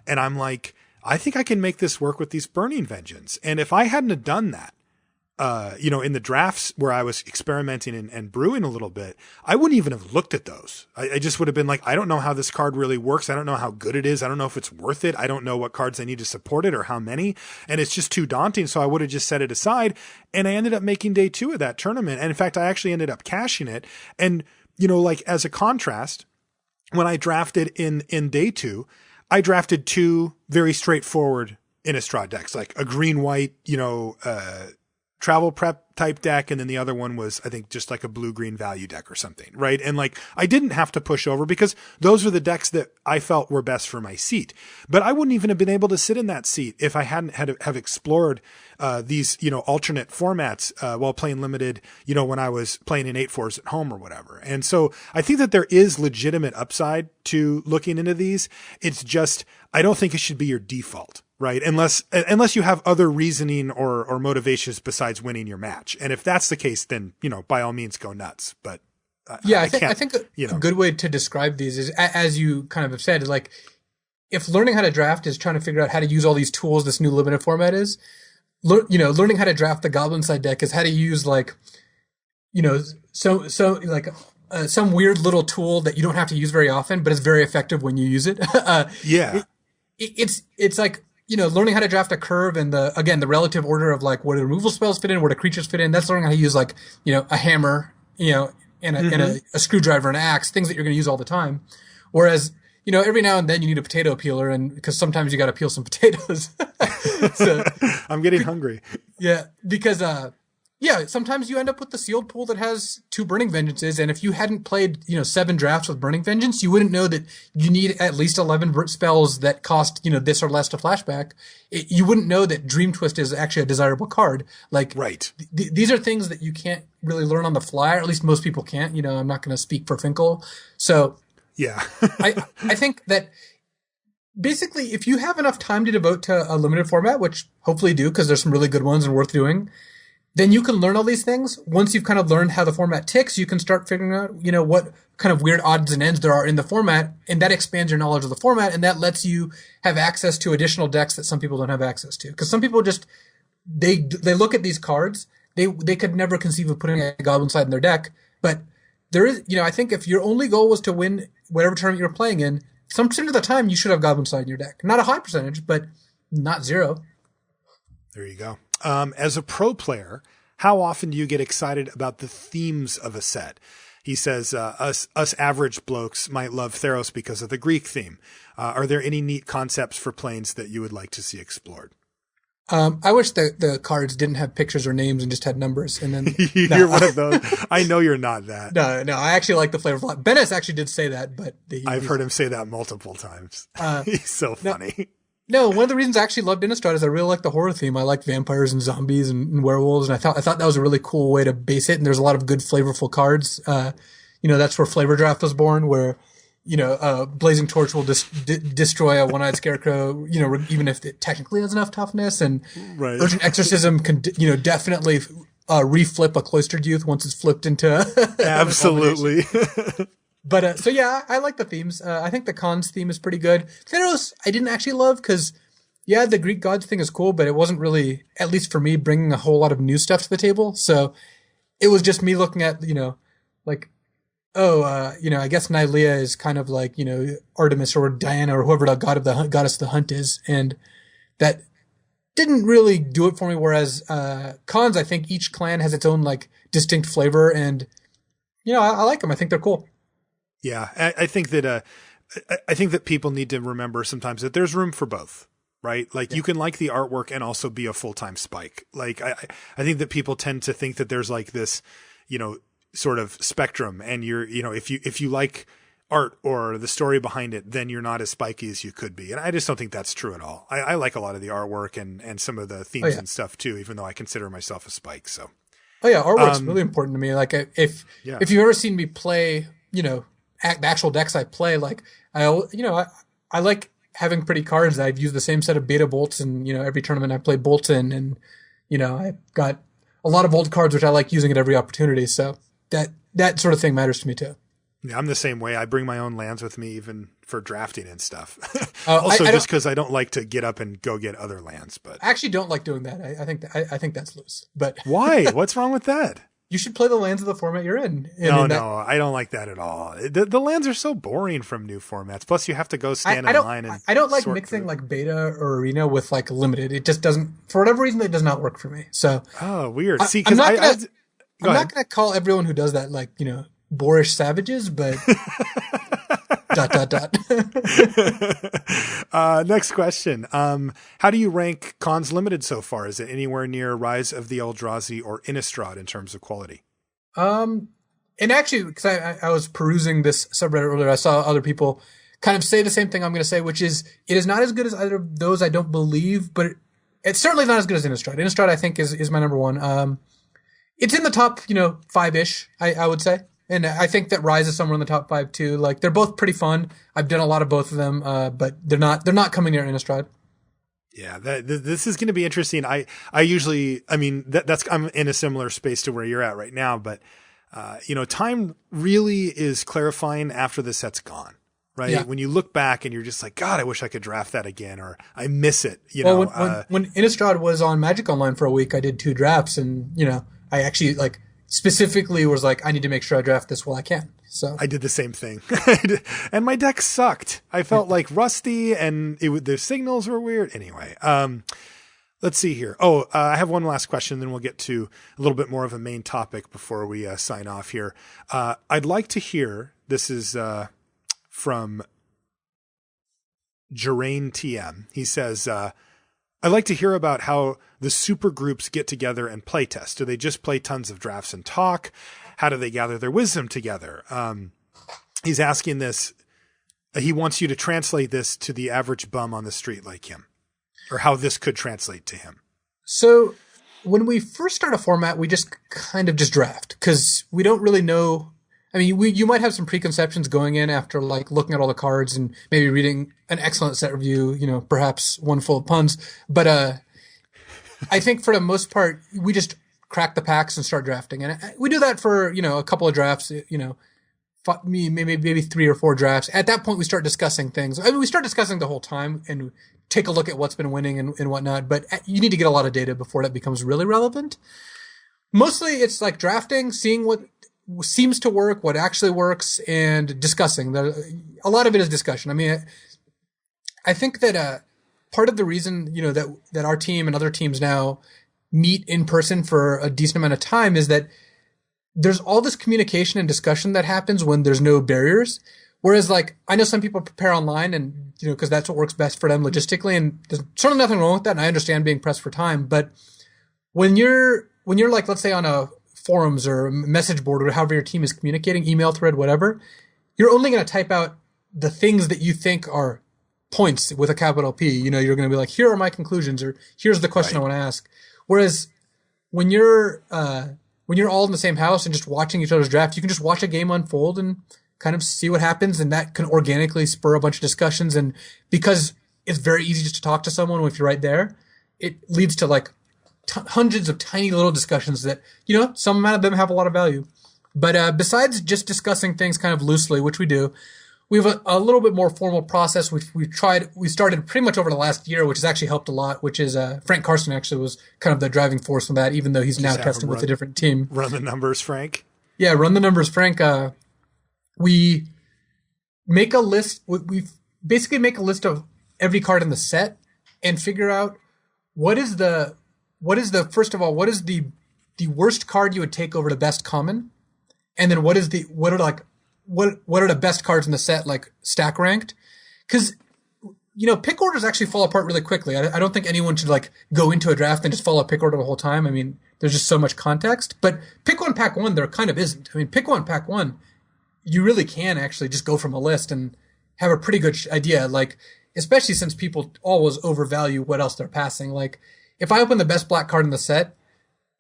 and I'm like, I think I can make this work with these Burning Vengeance. And if I hadn't have done that, in the drafts where I was experimenting and brewing a little bit, I wouldn't even have looked at those. I just would have been like, I don't know how this card really works. I don't know how good it is. I don't know if it's worth it. I don't know what cards I need to support it or how many. And it's just too daunting. So I would have just set it aside. And I ended up making day 2 of that tournament. And in fact, I actually ended up cashing it. And, as a contrast, when I drafted in day 2, I drafted 2 very straightforward Innistrad decks, like a green-white, travel prep type deck. And then the other one was, I think, just like a blue-green value deck or something. Right. And I didn't have to push over because those were the decks that I felt were best for my seat. But I wouldn't even have been able to sit in that seat if I hadn't have explored, these, alternate formats, while playing limited, when I was playing in 8-4s at home or whatever. And so I think that there is legitimate upside to looking into these. It's just, I don't think it should be your default. Right. Unless you have other reasoning or motivations besides winning your match. And if that's the case, then, by all means go nuts. But I think a good way to describe these is, as you kind of have said, like, if learning how to draft is trying to figure out how to use all these tools this new limited format is, learning how to draft the Goblin side deck is how to use some weird little tool that you don't have to use very often, but it's very effective when you use it. It's like, learning how to draft a curve and the relative order of like where the removal spells fit in, where the creatures fit in. That's learning how to use a hammer, and a screwdriver and an axe, things that you're going to use all the time. Whereas, every now and then you need a potato peeler, and because sometimes you got to peel some potatoes. So I'm getting hungry. Yeah, because sometimes you end up with the sealed pool that has 2 Burning Vengeances, and if you hadn't played, 7 drafts with Burning Vengeance, you wouldn't know that you need at least 11 spells that cost, this or less to flashback. You wouldn't know that Dream Twist is actually a desirable card. Like, right. These are things that you can't really learn on the fly, or at least most people can't. I'm not going to speak for Finkel. So yeah, I think that basically, if you have enough time to devote to a limited format, which hopefully you do, because there's some really good ones and worth doing, then you can learn all these things. Once you've kind of learned how the format ticks, you can start figuring out, what kind of weird odds and ends there are in the format, and that expands your knowledge of the format, and that lets you have access to additional decks that some people don't have access to. Because some people just, they look at these cards, they could never conceive of putting a Goblin side in their deck, but there is, I think if your only goal was to win whatever tournament you're playing in, some percent of the time you should have Goblin side in your deck. Not a high percentage, but not 0. There you go. As a pro player, how often do you get excited about the themes of a set? He says, us average blokes might love Theros because of the Greek theme. Are there any neat concepts for planes that you would like to see explored? I wish the cards didn't have pictures or names and just had numbers. And then you're one of those. I know you're not that. No, I actually like the flavor of life. Bennis actually did say that, but I've heard him say that multiple times. He's so funny. No, one of the reasons I actually loved Innistrad is I really like the horror theme. I like vampires and zombies and werewolves, and I thought that was a really cool way to base it. And there's a lot of good flavorful cards. That's where Flavor Draft was born, where Blazing Torch will destroy a one-eyed scarecrow, even if it technically has enough toughness. And right. Urgent Exorcism can, definitely reflip a Cloistered Youth once it's flipped into absolutely. But I like the themes. I think the cons theme is pretty good. Theros, I didn't actually love because, the Greek gods thing is cool, but it wasn't really, at least for me, bringing a whole lot of new stuff to the table. So it was just me looking at, I guess Nylea is kind of like, Artemis or Diana or whoever the goddess of the hunt is. And that didn't really do it for me. Whereas cons, I think each clan has its own distinct flavor, and I like them. I think they're cool. Yeah, I think that people need to remember sometimes that there's room for both, right? You can like the artwork and also be a full-time spike. I think that people tend to think that there's this, sort of spectrum, and you're, if you like art or the story behind it, then you're not as spiky as you could be. And I just don't think that's true at all. I like a lot of the artwork and some of the themes and stuff too, even though I consider myself a spike. So. Oh yeah, artwork's really important to me. If you've ever seen me play, the actual decks I play, I like having pretty cards. I've used the same set of beta bolts and, every tournament I play bolts in, and, I've got a lot of old cards, which I like using at every opportunity. So that sort of thing matters to me too. Yeah, I'm the same way. I bring my own lands with me even for drafting and stuff. Uh, Also, I just because I don't like to get up and go get other lands. But I actually don't like doing that. I think that's loose. But why? What's wrong with that? you should play the lands of the format you're in. No, I don't like that at all. The lands are so boring from new formats. Plus, you have to go stand in line and I don't like sort mixing through. like beta or arena with like limited. It just doesn't, for whatever reason, it does not work for me. So Oh, weird. See, I'm because not I gonna, go I'm ahead. not going to call everyone who does that like, boorish savages, but dot, dot, dot. Next question. How do you rank Cons Limited so far? Is it anywhere near Rise of the Eldrazi or Innistrad in terms of quality? And actually, because I was perusing this subreddit earlier, I saw other people kind of say the same thing I'm going to say, which is it is not as good as either of those, I don't believe, but it's certainly not as good as Innistrad. Innistrad, I think, is my number one. It's in the top, 5-ish, I would say. And I think that Rise is somewhere in the top 5 too. Like they're both pretty fun. I've done a lot of both of them, but they're not coming near Innistrad. Yeah, this is going to be interesting. I usually, I mean, I'm in a similar space to where you're at right now, but time really is clarifying after the set's gone, right? Yeah. When you look back and you're just like, God, I wish I could draft that again, or I miss it. When Innistrad was on Magic Online for a week, I did 2 drafts, and I actually like specifically was like, I need to make sure I draft this while I can. So I did the same thing, and my deck sucked. I felt like rusty, and the signals were weird. Anyway, let's see here. I have one last question, then we'll get to a little bit more of a main topic before we sign off here. I'd like to hear, this is from Gerain TM. He says, I'd like to hear about how the super groups get together and play test. Do they just play tons of drafts and talk? How do they gather their wisdom together? He's asking this. He wants you to translate this to the average bum on the street like him, or how this could translate to him. So when we first start a format, we just kind of just draft because we don't really know. I mean, you might have some preconceptions going in after like looking at all the cards and maybe reading an excellent set review, perhaps one full of puns. But I think for the most part, we just crack the packs and start drafting. And we do that for, a couple of drafts, maybe 3 or 4 drafts. At that point, we start discussing things. I mean, we start discussing the whole time and take a look at what's been winning and whatnot. But you need to get a lot of data before that becomes really relevant. Mostly it's like drafting, seeing what seems to work, what actually works, and discussing. A lot of it is discussion. I mean, I think that part of the reason, that our team and other teams now meet in person for a decent amount of time is that there's all this communication and discussion that happens when there's no barriers. Whereas, like, I know some people prepare online and, because that's what works best for them logistically, and there's certainly nothing wrong with that, and I understand being pressed for time. But when you're like, let's say on a forums or a message board or however your team is communicating, email thread, whatever, you're only going to type out the things that you think are points with a capital P. You're going to be like, here are my conclusions, or here's the question I want to ask. Whereas when you're all in the same house and just watching each other's draft, you can just watch a game unfold and kind of see what happens, and that can organically spur a bunch of discussions. And because it's very easy just to talk to someone if you're right there, it leads to like hundreds of tiny little discussions that, some amount of them have a lot of value. But besides just discussing things kind of loosely, which we do, we have a little bit more formal process, which we started pretty much over the last year, which has actually helped a lot, which is Frank Carson actually was kind of the driving force in that, even though he's now testing with a different team. Run the numbers, Frank. Yeah, run the numbers, Frank. We make a list. We basically make a list of every card in the set and figure out what is the first of all, what is the worst card you would take over the best common, and then what are the best cards in the set, like stack ranked? Because pick orders actually fall apart really quickly. I don't think anyone should like go into a draft and just follow a pick order the whole time. I mean, there's just so much context. But pick one, pack one, there kind of isn't. I mean, pick one, pack one, you really can actually just go from a list and have a pretty good idea. Like, especially since people always overvalue what else they're passing. Like, if I open the best black card in the set,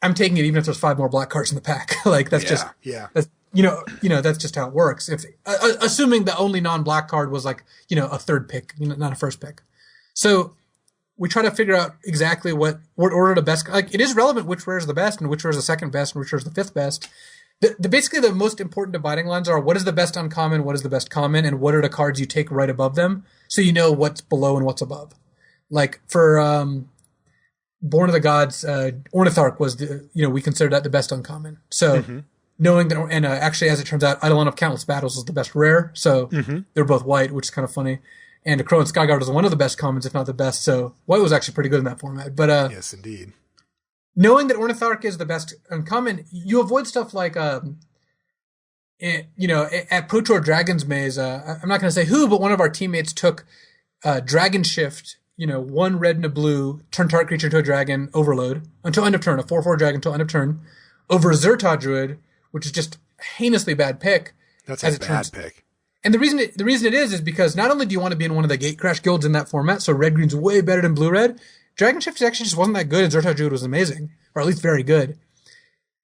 I'm taking it even if there's 5 more black cards in the pack. Like, that's that's just how it works. If assuming the only non-black card was like, a third pick, not a first pick. So we try to figure out exactly what order the best, like it is relevant which rare is the best and which rare is the second best and which rare is the 5th best. Basically the most important dividing lines are what is the best uncommon, what is the best common, and what are the cards you take right above them, so you know what's below and what's above. Like for Born of the Gods, Ornitharch was we consider that the best uncommon. So knowing that, and actually as it turns out, Eidolon of Countless Battles is the best rare. So they're both white, which is kind of funny. And Crow and Skyguard is one of the best commons, if not the best. So white was actually pretty good in that format. But yes, indeed. Knowing that Ornitharch is the best uncommon, you avoid stuff like, at Pro Tour Dragon's Maze, I'm not going to say who, but one of our teammates took Dragon Shift, one red and a blue, turn target creature into a dragon, overload, until end of turn, a 4/4 dragon until end of turn, over Zerta Druid, which is just a heinously bad pick. That's a bad pick. And the reason it is because not only do you want to be in one of the Gatecrash guilds in that format, so red-green's way better than blue-red, Dragon Shift actually just wasn't that good, and Zerta Druid was amazing, or at least very good.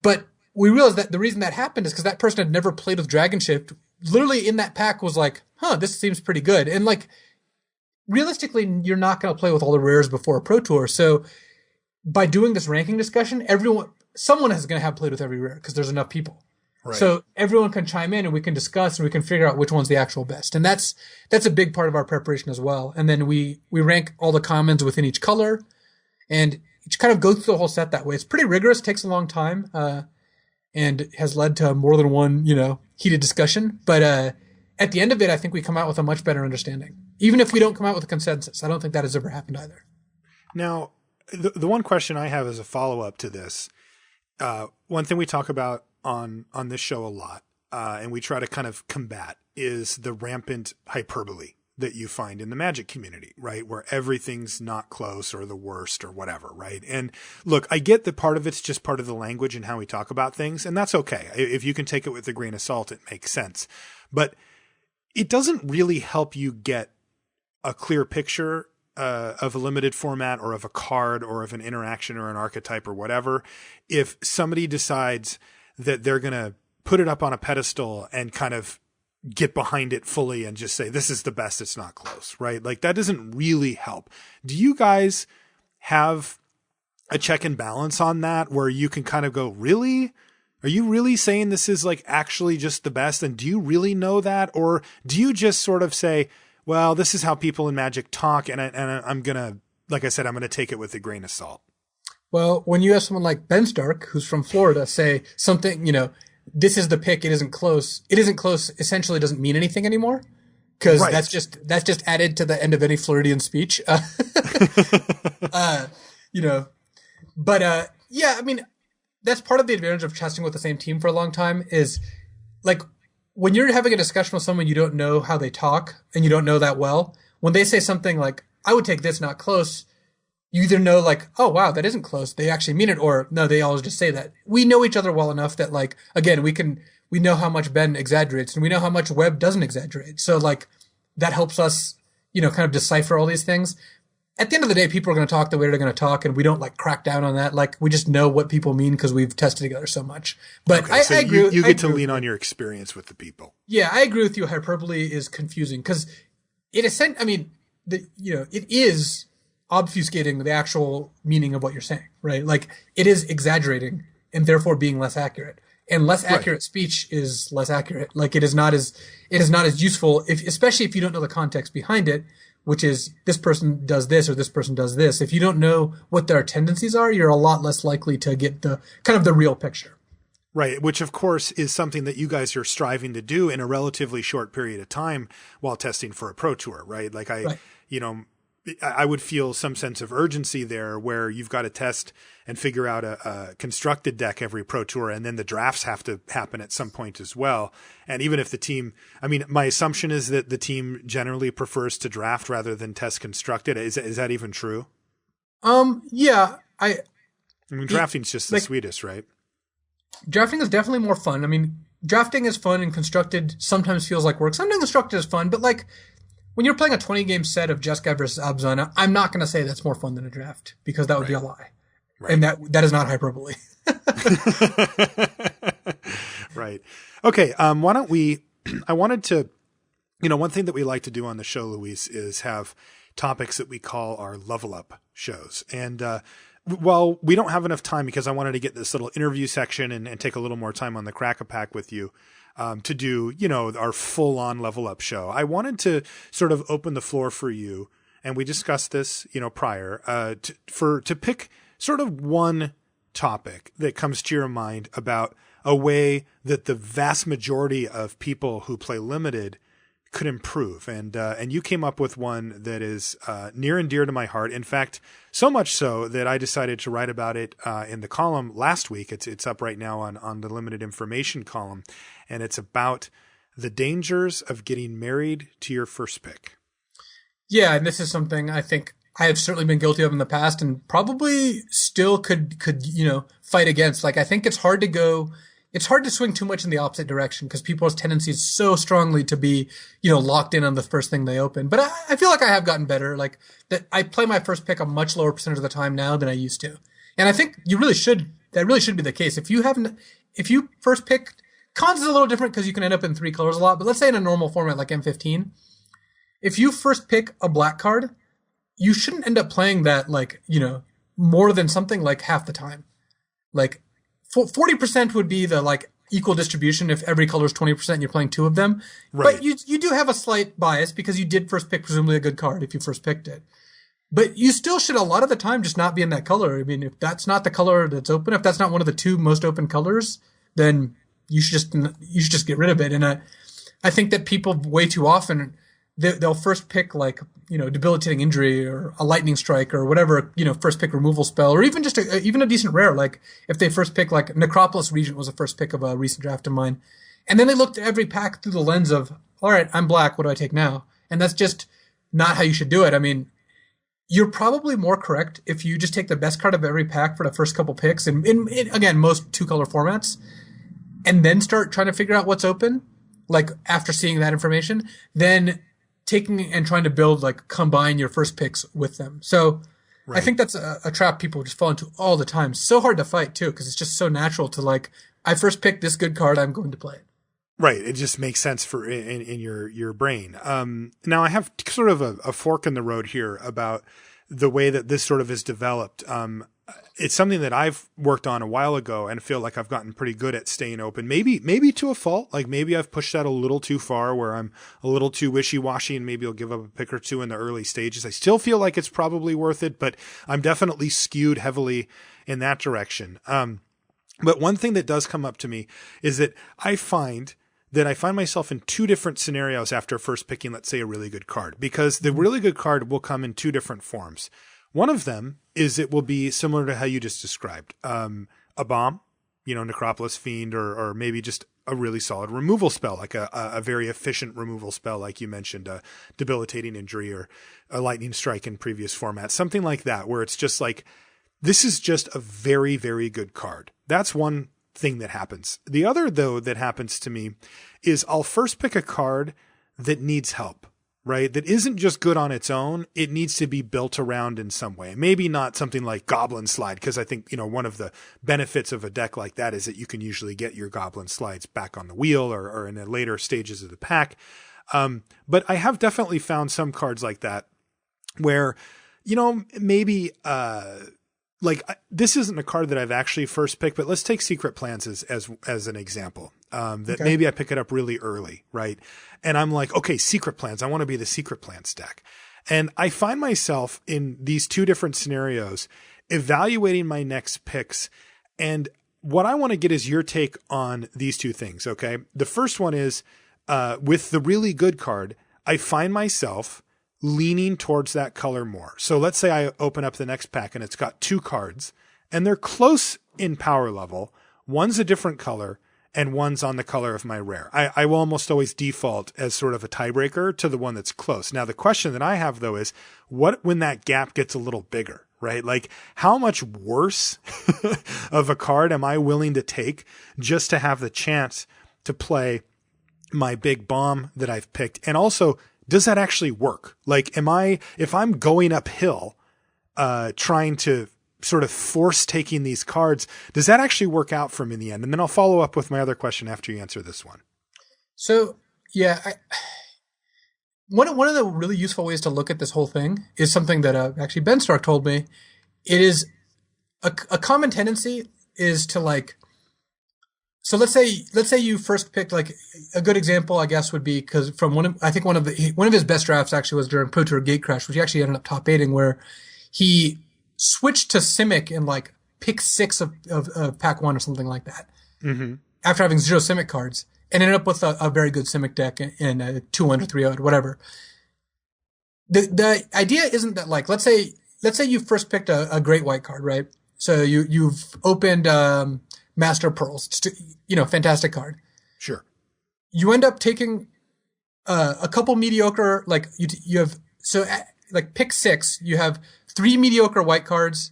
But we realized that the reason that happened is because that person had never played with Dragon Shift. Literally in that pack was like, this seems pretty good. And like, realistically, you're not going to play with all the rares before a Pro Tour. So by doing this ranking discussion, someone is going to have played with every rare because there's enough people. Right. So everyone can chime in and we can discuss and we can figure out which one's the actual best. And that's a big part of our preparation as well. And then we rank all the commons within each color and each kind of go through the whole set that way. It's pretty rigorous, takes a long time, and has led to more than one, heated discussion. But at the end of it, I think we come out with a much better understanding. Even if we don't come out with a consensus, I don't think that has ever happened either. Now, the one question I have as a follow-up to this, one thing we talk about on this show a lot, and we try to kind of combat, is the rampant hyperbole that you find in the Magic community, right? Where everything's not close or the worst or whatever, right? And look, I get that part of it's just part of the language and how we talk about things, and that's okay. If you can take it with a grain of salt, it makes sense. But it doesn't really help you get a clear picture of a limited format or of a card or of an interaction or an archetype or whatever if somebody decides that they're going to put it up on a pedestal and kind of get behind it fully and just say, this is the best, it's not close, right? Like that doesn't really help. Do you guys have a check and balance on that where you can kind of go, really? Are you really saying this is like actually just the best? And do you really know that? Or do you just sort of say, well, this is how people in Magic talk. And I'm going to, like I said, I'm going to take it with a grain of salt. Well, when you have someone like Ben Stark, who's from Florida, say something, this is the pick, it isn't close. It isn't close essentially doesn't mean anything anymore. Because right. that's just added to the end of any Floridian speech. Yeah, I mean, that's part of the advantage of testing with the same team for a long time is like when you're having a discussion with someone you don't know how they talk and you don't know that well, when they say something like, I would take this, not close, you either know like, oh, wow, that isn't close. They actually mean it. Or no, they always just say that. We know each other well enough that like, again, we know how much Ben exaggerates and we know how much Webb doesn't exaggerate. So like that helps us, kind of decipher all these things. At the end of the day, people are going to talk the way they're going to talk and we don't like crack down on that. Like we just know what people mean because we've tested together so much. But okay, I agree. You get to lean on your experience with the people. Yeah, I agree with you. Hyperbole is confusing because it is obfuscating the actual meaning of what you're saying, right? Like it is exaggerating and therefore being less accurate. And less accurate speech is less accurate. Like it is not as useful especially if you don't know the context behind it, which is this person does this or this person does this. If you don't know what their tendencies are, you're a lot less likely to get the kind of the real picture. Right, which of course is something that you guys are striving to do in a relatively short period of time while testing for a Pro Tour, right? Like I would feel some sense of urgency there where you've got to test and figure out a constructed deck every Pro Tour, and then the drafts have to happen at some point as well. And even if the team, my assumption is that the team generally prefers to draft rather than test constructed. Is that even true? Yeah. Drafting's just the sweetest, right? Drafting is definitely more fun. Drafting is fun and constructed sometimes feels like work. Sometimes constructed is fun, but like, when you're playing a 20-game set of Jeskai versus Abzan, I'm not going to say that's more fun than a draft because that would be a lie. Right. And that is not hyperbole. Right. Okay. Why don't we, I wanted to, one thing that we like to do on the show, Luis, is have topics that we call our level up shows. And well, we don't have enough time because I wanted to get this little interview section and take a little more time on the Crack-A-Pack with you to do, our full on level up show. I wanted to sort of open the floor for you. And we discussed this, prior, to pick sort of one topic that comes to your mind about a way that the vast majority of people who play limited could improve. And you came up with one that is near and dear to my heart. In fact, so much so that I decided to write about it in the column last week. It's up right now on the limited information column. And it's about the dangers of getting married to your first pick. Yeah, and this is something I think I have certainly been guilty of in the past and probably still could fight against. Like, I think it's hard to swing too much in the opposite direction because people's tendencies so strongly to be, locked in on the first thing they open. But I feel like I have gotten better. Like, that I play my first pick a much lower percentage of the time now than I used to. And I think that really should be the case. If you first pick, cons is a little different because you can end up in 3 colors a lot, but let's say in a normal format like M15, if you first pick a black card, you shouldn't end up playing that more than something like half the time. Like 40% would be the equal distribution if every color is 20% and you're playing 2 of them. Right. But you do have a slight bias because you did first pick presumably a good card if you first picked it. But you still should a lot of the time just not be in that color. I mean, if that's not the color that's open, if that's not one of the 2 most open colors, then you should just get rid of it. And I think that people way too often they'll first pick debilitating injury or a lightning strike or whatever, first pick removal spell, or even just even a decent rare. Like if they first pick Necropolis Regent was a first pick of a recent draft of mine. And then they looked at every pack through the lens of, all right, I'm black. What do I take now? And that's just not how you should do it. I mean, you're probably more correct if you just take the best card of every pack for the first couple picks in again, most 2-color formats, and then start trying to figure out what's open, after seeing that information, then taking and trying to build, combine your first picks with them. So right. I think that's a trap people just fall into all the time. So hard to fight, too, because it's just so natural to, I first picked this good card, I'm going to play it. Right. It just makes sense in your brain. Now, I have sort of a fork in the road here about the way that this sort of is developed. It's something that I've worked on a while ago and feel like I've gotten pretty good at staying open. Maybe to a fault. Maybe I've pushed that a little too far where I'm a little too wishy-washy and maybe I'll give up a pick or 2 in the early stages. I still feel like it's probably worth it, but I'm definitely skewed heavily in that direction. But one thing that does come up to me is that I find myself in 2 different scenarios after first picking, let's say, a really good card, because the really good card will come in 2 different forms. One of them is it will be similar to how you just described, a bomb, Necropolis Fiend, or maybe just a really solid removal spell, like a very efficient removal spell, like you mentioned, a debilitating injury or a lightning strike in previous formats, something like that, where it's just this is just a very, very good card. That's one thing that happens. The other, though, that happens to me is I'll first pick a card that needs help. Right? That isn't just good on its own. It needs to be built around in some way. Maybe not something like Goblin Slide, because I think, one of the benefits of a deck like that is that you can usually get your Goblin Slides back on the wheel or in the later stages of the pack. But I have definitely found some cards like that where, maybe, this isn't a card that I've actually first picked, but let's take Secret Plans as an example. Okay. Maybe I pick it up really early, right? And I'm like, okay, Secret Plans. I want to be the Secret Plans deck. And I find myself in these 2 different scenarios evaluating my next picks. And what I want to get is your take on these 2 things, okay? The first one is with the really good card, I find myself leaning towards that color more. So let's say I open up the next pack and it's got 2 cards and they're close in power level. One's a different color and one's on the color of my rare. I will almost always default as sort of a tiebreaker to the one that's close. Now, the question that I have, though, is what when that gap gets a little bigger, right? How much worse of a card am I willing to take just to have the chance to play my big bomb that I've picked? And also, does that actually work? If I'm going uphill, trying to sort of force taking these cards, does that actually work out for me in the end? And then I'll follow up with my other question after you answer this one. So, yeah, one of the really useful ways to look at this whole thing is something that actually Ben Stark told me. It is a common tendency is to like, so let's say you first picked, like, a good example, I guess, would be because from I think one of his best drafts actually was during Pro Tour Gatecrash, which he actually ended up top 8ing, where he switched to Simic in like pick 6 of pack 1 or something like that, after having 0 Simic cards, and ended up with a very good Simic deck in a 2-1 or 3-0 or whatever. The idea isn't that, like, let's say you first picked a great white card, right? So you've opened Master of Pearls, fantastic card. Sure. You end up taking a couple mediocre, like you have, so like pick 6, you have 3 mediocre white cards,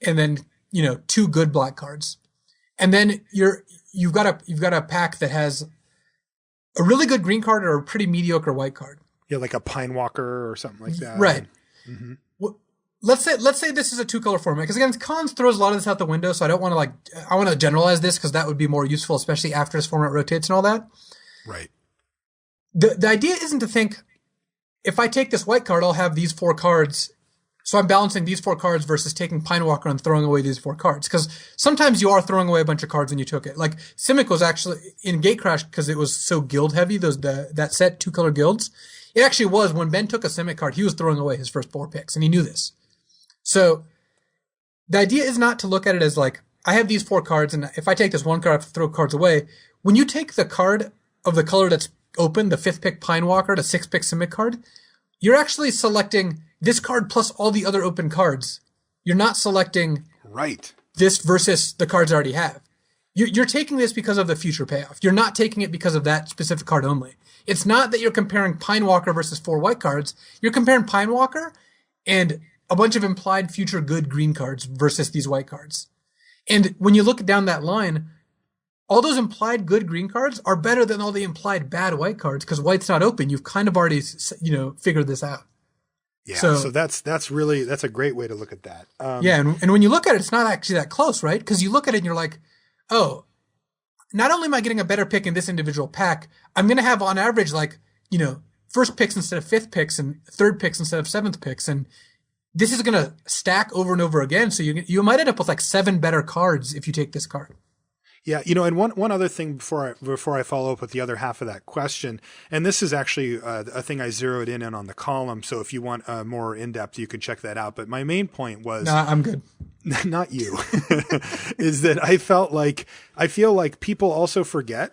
and then 2 good black cards, and then you've got a pack that has a really good green card or a pretty mediocre white card. Yeah, like a Pine Walker or something like that. Right. Mm-hmm. Well, let's say this is a 2-color format, because again, Collins throws a lot of this out the window, so I don't want to I want to generalize this because that would be more useful, especially after this format rotates and all that. Right. The idea isn't to think, if I take this white card, I'll have these 4 cards, so I'm balancing these 4 cards versus taking Pine Walker and throwing away these 4 cards, because sometimes you are throwing away a bunch of cards when you took it. Like Simic was actually in Gatecrash, because it was so guild heavy, that set 2-color guilds. It actually was, when Ben took a Simic card, he was throwing away his first 4 picks, and he knew this. So the idea is not to look at it as like, I have these 4 cards, and if I take this one card, I have to throw cards away. When you take the card of the color that's open, the 5th pick Pine Walker, the 6th pick Simic card, you're actually selecting this card plus all the other open cards. You're not selecting this versus the cards I already have. You're taking this because of the future payoff. You're not taking it because of that specific card only. It's not that you're comparing Pine Walker versus 4 white cards. You're comparing Pine Walker and a bunch of implied future good green cards versus these white cards. And when you look down that line, all those implied good green cards are better than all the implied bad white cards, because white's not open. You've kind of already, figured this out. Yeah. So that's a great way to look at that. And when you look at it, it's not actually that close, right? Because you look at it and you're like, oh, not only am I getting a better pick in this individual pack, I'm going to have on average, like, first picks instead of 5th picks and 3rd picks instead of 7th picks. And this is going to stack over and over again. So you might end up with like 7 better cards if you take this card. Yeah, and one other thing before I follow up with the other half of that question, and this is actually a thing I zeroed in on the column, so if you want more in-depth, you can check that out. But my main point was... No, I'm good. Not you. Is that I feel like people also forget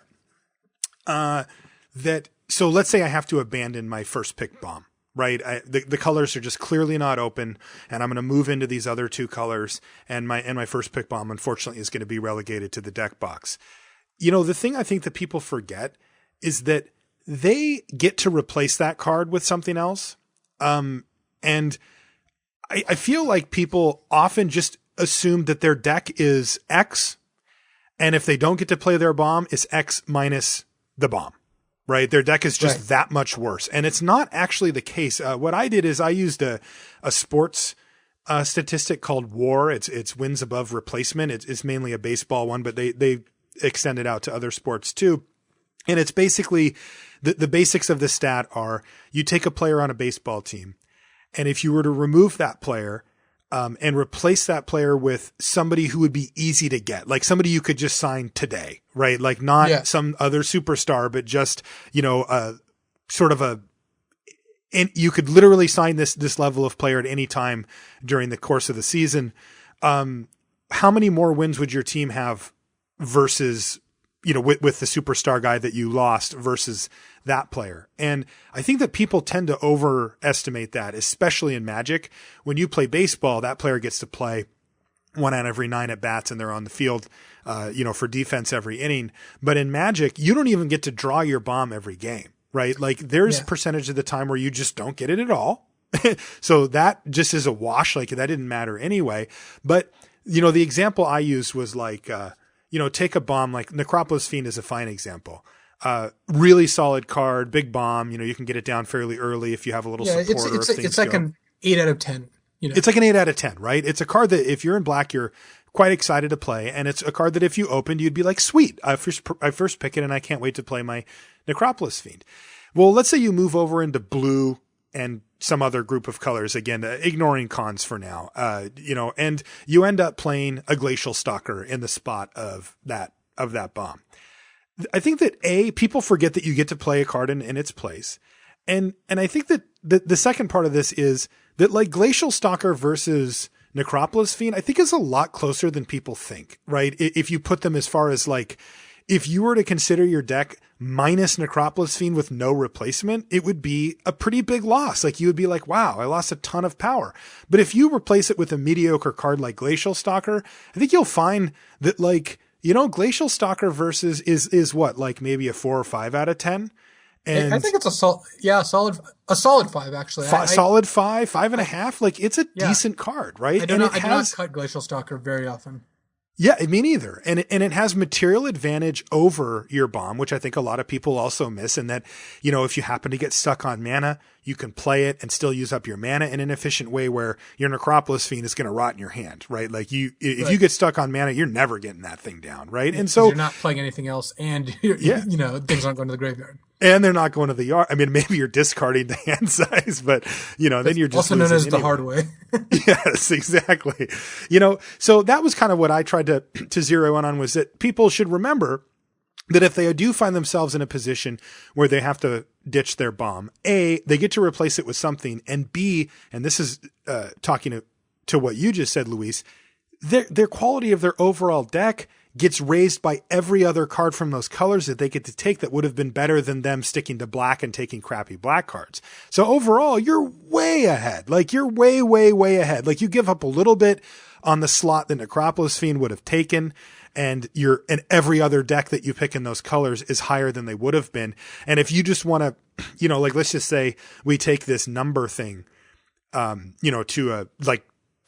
that... So let's say I have to abandon my first pick bomb. Right. The colors are just clearly not open, and I'm going to move into these other 2 colors, and my first pick bomb, unfortunately, is going to be relegated to the deck box. The thing I think that people forget is that they get to replace that card with something else. And I feel like people often just assume that their deck is X, and if they don't get to play their bomb, it's X minus the bomb. Right. Their deck is just that much worse. And it's not actually the case. What I did is I used a sports statistic called WAR. It's wins above replacement. It's mainly a baseball one, but they extend it out to other sports too. And it's basically the basics of the stat are you take a player on a baseball team, and if you were to remove that player and replace that player with somebody who would be easy to get, like somebody you could just sign today, right? Like not some other superstar, but just, and you could literally sign this level of player at any time during the course of the season. How many more wins would your team have versus, with the superstar guy that you lost versus that player? And I think that people tend to overestimate that, especially in Magic. When you play baseball, that player gets to play 1 out of every 9 at bats, and they're on the field, for defense every inning. But in Magic, you don't even get to draw your bomb every game, right? Like there's percentage of the time where you just don't get it at all. So that just is a wash. Like that didn't matter anyway. But, the example I used was like, take a bomb, like Necropolis Fiend is a fine example. Really solid card, big bomb. You can get it down fairly early if you have a little support. It's like an 8 out of 10. It's like an 8 out of 10, right? It's a card that if you're in black, you're quite excited to play. And it's a card that if you opened, you'd be like, sweet, I first pick it and I can't wait to play my Necropolis Fiend. Well, let's say you move over into blue and some other group of colors, again, ignoring cons for now, and you end up playing a Glacial Stalker in the spot of that bomb. I think that people forget that you get to play a card in its place. And I think that the second part of this is that like Glacial Stalker versus Necropolis Fiend, I think is a lot closer than people think, right? If you put them as far as like, if you were to consider your deck minus Necropolis Fiend with no replacement, it would be a pretty big loss. Like you would be like, wow, I lost a ton of power. But if you replace it with a mediocre card like Glacial Stalker, I think you'll find that like, Glacial Stalker versus is what, like maybe a 4 or 5 out of 10. And I think it's a solid 5 actually. Solid 5.5. Like it's a decent card, right? I do not cut Glacial Stalker very often. Yeah, me neither. And it has material advantage over your bomb, which I think a lot of people also miss. And that, if you happen to get stuck on mana, you can play it and still use up your mana in an efficient way where your Necropolis Fiend is going to rot in your hand, right? Like if you get stuck on mana, you're never getting that thing down, right? And so you're not playing anything else and things aren't going to the graveyard. And they're not going to the yard. I mean, maybe you're discarding the hand size, but then you're just also known as the hard way. Yes, exactly. So that was kind of what I tried to zero in on, was that people should remember that if they do find themselves in a position where they have to ditch their bomb, A, they get to replace it with something, and B, and this is talking to what you just said, Luis, their quality of their overall deck gets raised by every other card from those colors that they get to take that would have been better than them sticking to black and taking crappy black cards. So overall, you're way ahead. Like you're way, way, way ahead. Like you give up a little bit on the slot that Necropolis Fiend would have taken, and every other deck that you pick in those colors is higher than they would have been. And if you just want to, let's just say we take this number thing,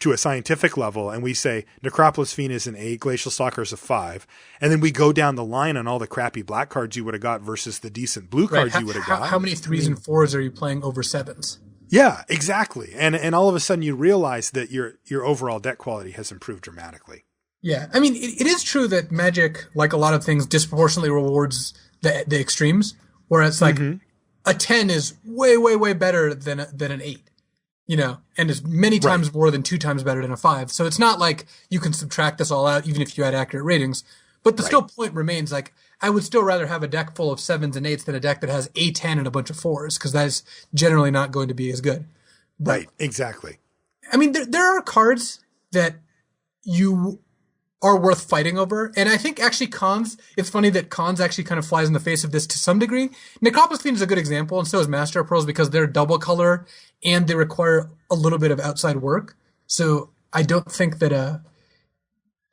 to a scientific level, and we say Necropolis Fiend is an 8, Glacial Stalker is a 5, and then we go down the line on all the crappy black cards you would have got versus the decent blue cards you would have got. How many 3s and 4s are you playing over 7s? Yeah, exactly. And all of a sudden you realize that your overall deck quality has improved dramatically. Yeah, I mean, it is true that Magic, like a lot of things, disproportionately rewards the extremes, where it's like a 10 is way, way, way better than an 8. And is many times more than 2 times better than a 5. So it's not like you can subtract this all out, even if you had accurate ratings. But the still point remains, like, I would still rather have a deck full of 7s and 8s than a deck that has a 10 and a bunch of 4s, because that's generally not going to be as good. But, right, exactly. I mean, there are cards that you are worth fighting over. And I think actually cons, it's funny that cons actually kind of flies in the face of this to some degree. Necropolis Fiend is a good example, and so is Master of Pearls, because they're double color and they require a little bit of outside work. So I don't think that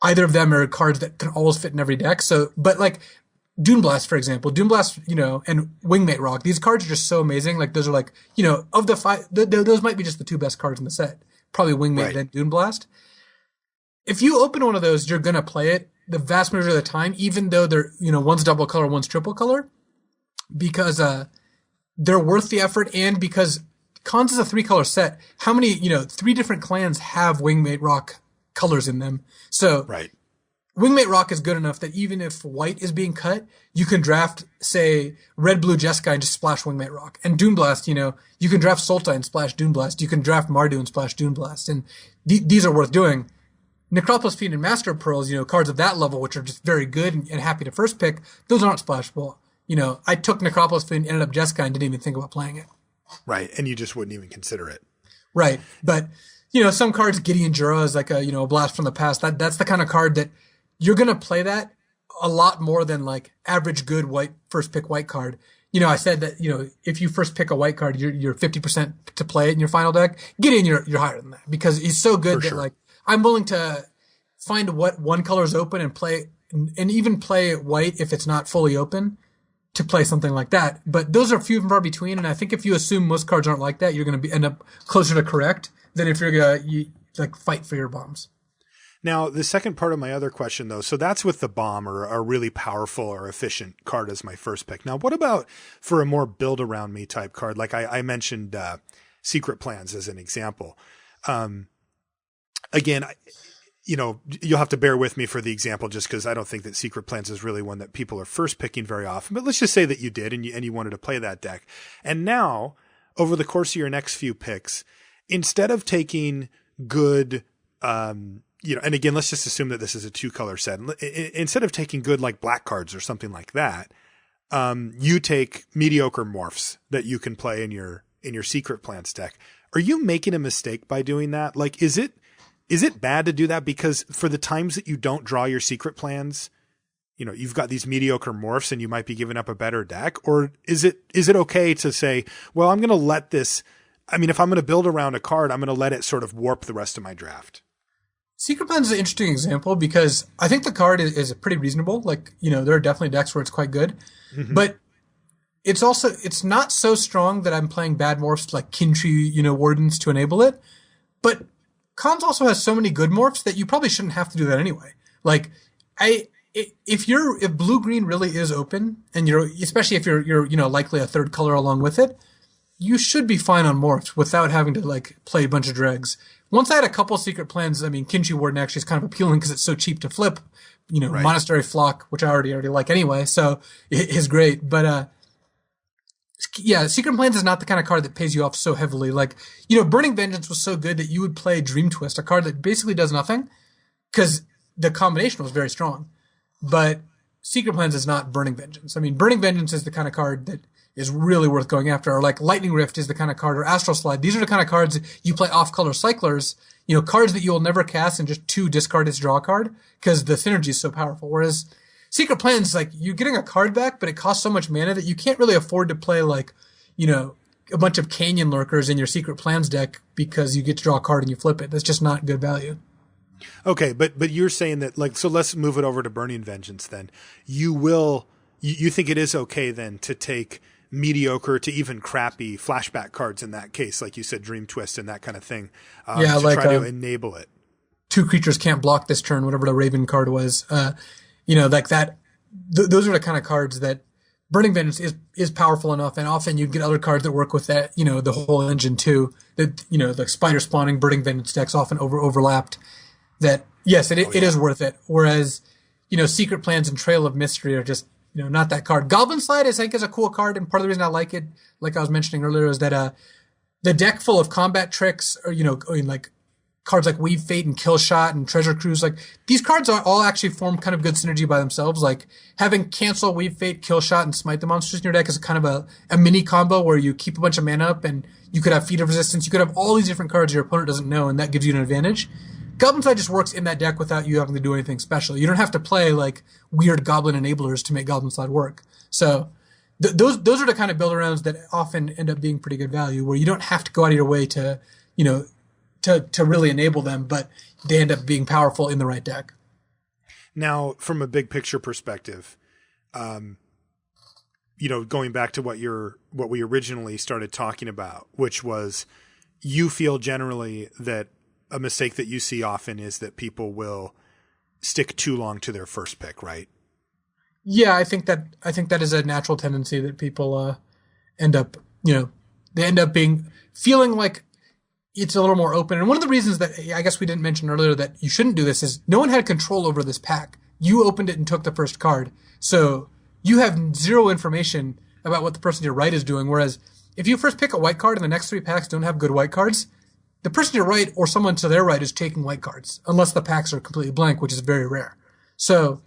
either of them are cards that can always fit in every deck. So, but like Dune Blast, for example, and Wingmate Rock, these cards are just so amazing. Like those are like, of the 5, those might be just the 2 best cards in the set. Probably Wingmate, then Dune Blast. If you open one of those, you're going to play it the vast majority of the time, even though they're, one's double color, one's triple color, because they're worth the effort, and because cons is a 3-color set. How many, 3 different clans have Wingmate Rock colors in them? So Wingmate Rock is good enough that even if white is being cut, you can draft, say, red, blue Jeskai and just splash Wingmate Rock. And Dune Blast, you can draft Sultai and splash Dune Blast. You can draft Mardu and splash Dune Blast. And these are worth doing. Necropolis Fiend and Master of Pearls, cards of that level, which are just very good and happy to first pick, those aren't splashable. I took Necropolis Fiend, ended up Jeskai, and didn't even think about playing it. Right, and you just wouldn't even consider it. Right, but, some cards, Gideon Jura is like a blast from the past. That's the kind of card that you're going to play that a lot more than like average good white, first pick white card. I said that, if you first pick a white card, you're 50% to play it in your final deck. Gideon, you're higher than that, because he's so good that like, I'm willing to find what one color is open and play, and even play white if it's not fully open, to play something like that. But those are few and far between, and I think if you assume most cards aren't like that, you're going to end up closer to correct than if you're going to fight for your bombs. Now, the second part of my other question, though, so that's with the bomb or a really powerful or efficient card as my first pick. Now, what about for a more build around me type card? Like I mentioned Secret Plans as an example. Again, you'll have to bear with me for the example, just because I don't think that Secret Plans is really one that people are first picking very often. But let's just say that you did and you wanted to play that deck. And now over the course of your next few picks, instead of taking good, and again, let's just assume that this is a 2-color set. Instead of taking good like black cards or something like that, you take mediocre morphs that you can play in your secret plans deck. Are you making a mistake by doing that? Like, is it bad to do that? Because for the times that you don't draw your secret plans, you've got these mediocre morphs and you might be giving up a better deck? Or is it okay to say, well, I'm going to let this, if I'm going to build around a card, I'm going to let it sort of warp the rest of my draft? Secret Plans is an interesting example because I think the card is pretty reasonable. Like, there are definitely decks where it's quite good, but it's not so strong that I'm playing bad morphs like Kintree, Wardens to enable it. But Cons also has so many good morphs that you probably shouldn't have to do that anyway. Like, if blue-green really is open, and especially if you're likely a third color along with it, you should be fine on morphs without having to like play a bunch of dregs. Once I had a couple secret plans, Kintree Warden actually is kind of appealing because it's so cheap to flip. Right. Monastery Flock, which I already like anyway, so it is great. But Secret Plans is not the kind of card that pays you off so heavily. Like, Burning Vengeance was so good that you would play Dream Twist, a card that basically does nothing, because the combination was very strong. But Secret Plans is not Burning Vengeance. Burning Vengeance is the kind of card that is really worth going after, or like Lightning Rift is the kind of card, or Astral Slide. These are the kind of cards you play off-color cyclers, cards that you'll never cast and just 2 discard its draw card, because the synergy is so powerful. Whereas Secret Plans, like, you're getting a card back, but it costs so much mana that you can't really afford to play like, a bunch of Canyon Lurkers in your Secret Plans deck because you get to draw a card and you flip it. That's just not good value. Okay, but you're saying that, like, so let's move it over to Burning Vengeance then. You think it is okay then to take mediocre to even crappy flashback cards in that case, like you said, Dream Twist and that kind of thing, to try to enable it. 2 creatures can't block this turn, whatever the Raven card was. Like that. Those are the kind of cards that Burning Vengeance is powerful enough, and often you get other cards that work with that, the whole engine too. That, the Spider Spawning Burning Vengeance decks often overlapped. That, yes, it is worth it. Whereas, Secret Plans and Trail of Mystery are just, not that card. Goblin Slide, I think, is a cool card, and part of the reason I like it, like I was mentioning earlier, is that the deck full of combat tricks, or, like cards like Weave Fate and Kill Shot and Treasure Cruise, like, these cards all actually form kind of good synergy by themselves. Like, having Cancel, Weave Fate, Kill Shot, and Smite the monsters in your deck is kind of a mini combo where you keep a bunch of mana up, and you could have Feat of Resistance, you could have all these different cards your opponent doesn't know, and that gives you an advantage. Goblin Slide just works in that deck without you having to do anything special. You don't have to play like weird goblin enablers to make Goblin Slide work. So those are the kind of build-arounds that often end up being pretty good value, where you don't have to go out of your way to to really enable them, but they end up being powerful in the right deck. Now, from a big picture perspective, going back to what we originally started talking about, which was, you feel generally that a mistake that you see often is that people will stick too long to their first pick, right? Yeah, I think that is a natural tendency that people end up, they end up feeling like it's a little more open. And one of the reasons that I guess we didn't mention earlier that you shouldn't do this is no one had control over this pack. You opened it and took the first card. So you have zero information about what the person to your right is doing. Whereas if you first pick a white card and the next 3 packs don't have good white cards, the person to your right or someone to their right is taking white cards, unless the packs are completely blank, which is very rare. So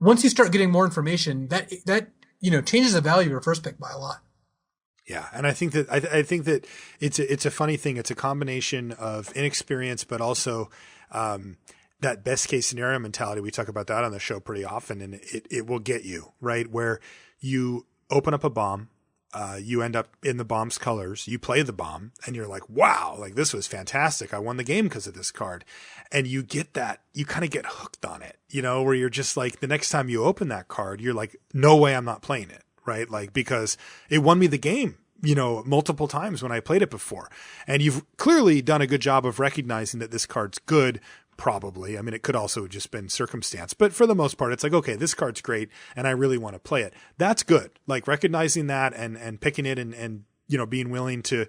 once you start getting more information, that changes the value of your first pick by a lot. Yeah, and I think that it's a funny thing. It's a combination of inexperience, but also that best case scenario mentality. We talk about that on the show pretty often, and it will get you right where you open up a bomb. You end up in the bomb's colors, you play the bomb, and you're like, wow, like, this was fantastic. I won the game because of this card. And you get that, you kind of get hooked on it, where you're just like, the next time you open that card, you're like, no way I'm not playing it, right? Like, because it won me the game, multiple times when I played it before. And you've clearly done a good job of recognizing that this card's good. Probably. It could also have just been circumstance, but for the most part, it's like, okay, this card's great and I really want to play it. That's good. Like, recognizing that and picking it and being willing to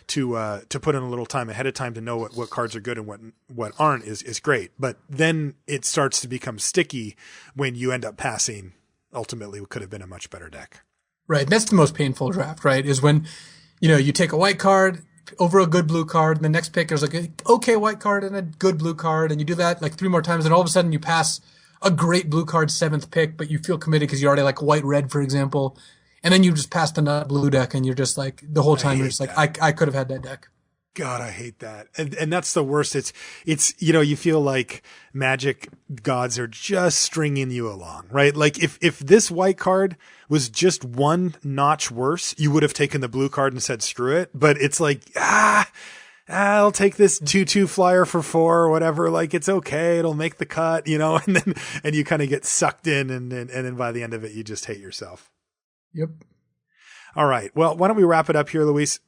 put in a little time ahead of time to know what cards are good and what aren't is great. But then it starts to become sticky when you end up passing ultimately what could have been a much better deck. Right. That's the most painful draft, right? Is when you take a white card over a good blue card, and the next pick there's like a okay white card and a good blue card, and you do that like 3 more times, and all of a sudden you pass a great blue card 7th pick, but you feel committed because you already like white red, for example, and then you just pass the nut blue deck, and you're just like the whole time you're just like I could have had that deck. God, I hate that. And that's the worst. It's, you feel like Magic gods are just stringing you along, right? Like if this white card was just one notch worse, you would have taken the blue card and said, screw it. But it's like, I'll take this 2/2 flyer for 4 or whatever. Like, it's okay. It'll make the cut, and you kind of get sucked in. And then by the end of it, you just hate yourself. Yep. All right. Well, why don't we wrap it up here, Luis?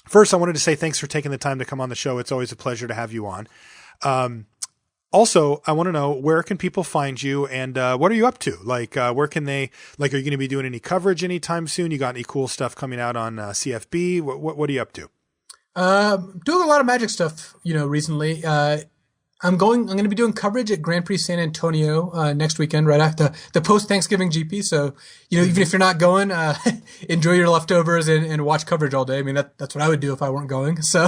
First, I wanted to say thanks for taking the time to come on the show. It's always a pleasure to have you on. Also, I want to know, where can people find you, and what are you up to? Like, where can they, like, are you going to be doing any coverage anytime soon? You got any cool stuff coming out on CFB? What are you up to? Doing a lot of Magic stuff, recently. I'm going to be doing coverage at Grand Prix San Antonio next weekend, right after the post-Thanksgiving GP. So, even if you're not going, enjoy your leftovers and watch coverage all day. I mean, that's what I would do if I weren't going. So,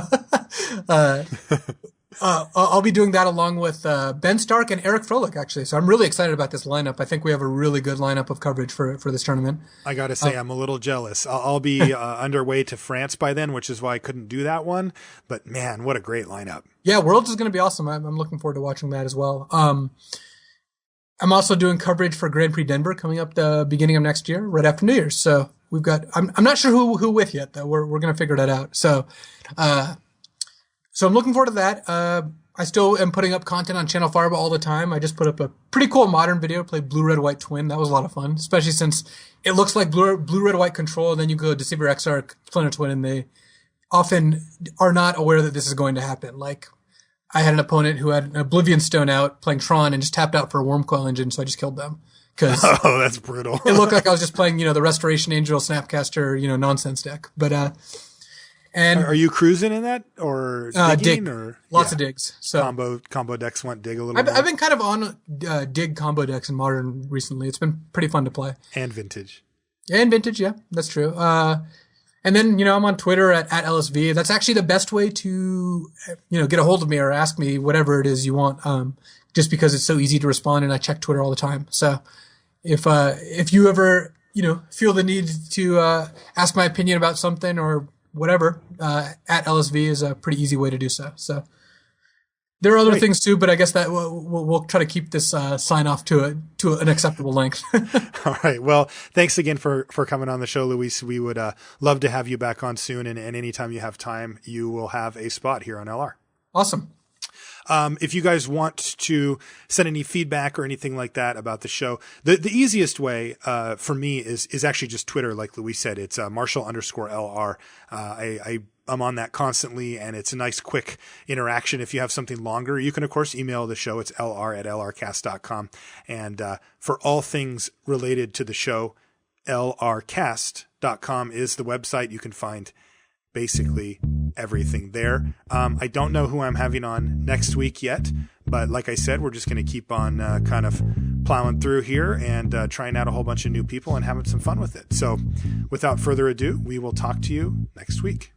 I'll be doing that along with Ben Stark and Eric Froelich, actually. So I'm really excited about this lineup. I think we have a really good lineup of coverage for this tournament. I got to say, I'm a little jealous. I'll be underway to France by then, which is why I couldn't do that one. But man, what a great lineup. Yeah, Worlds is going to be awesome. I'm looking forward to watching that as well. I'm also doing coverage for Grand Prix Denver coming up the beginning of next year, right after New Year's. So we've got, I'm not sure who with yet, though. We're going to figure that out. So I'm looking forward to that. I still am putting up content on Channel Fireball all the time. I just put up a pretty cool modern video, played Blue, Red, White Twin. That was a lot of fun, especially since it looks like Blue, Red, White Control, and then you go Deceiver Exarch, Splinter Twin, and they often are not aware that this is going to happen. Like, I had an opponent who had an Oblivion Stone out playing Tron and just tapped out for a Wormcoil Engine, so I just killed them. Oh, that's brutal. It looked like I was just playing, the Restoration Angel, Snapcaster, nonsense deck. But, and are you cruising in that, or digging, or lots of digs? So combo decks went dig a little. I've been kind of on dig combo decks in Modern recently. It's been pretty fun to play. And Vintage. Yeah, that's true. And then I'm on Twitter at LSV. That's actually the best way to get a hold of me or ask me whatever it is you want. Just because it's so easy to respond, and I check Twitter all the time. So if you ever feel the need to ask my opinion about something or whatever, at LSV is a pretty easy way to do so. So there are other things too, but I guess that we'll try to keep this sign off to an acceptable length. All right. Well, thanks again for coming on the show, Luis. We would love to have you back on soon, and anytime you have time, you will have a spot here on LR. Awesome. If you guys want to send any feedback or anything like that about the show, the easiest way for me is actually just Twitter. Like Luis said, it's Marshall_LR. I'm on that constantly, and it's a nice quick interaction. If you have something longer, you can of course email the show. It's lr@lrcast.com. And for all things related to the show, lrcast.com is the website. You can find basically everything there. I don't know who I'm having on next week yet, but like I said, we're just going to keep on kind of plowing through here and trying out a whole bunch of new people and having some fun with it. So without further ado, we will talk to you next week.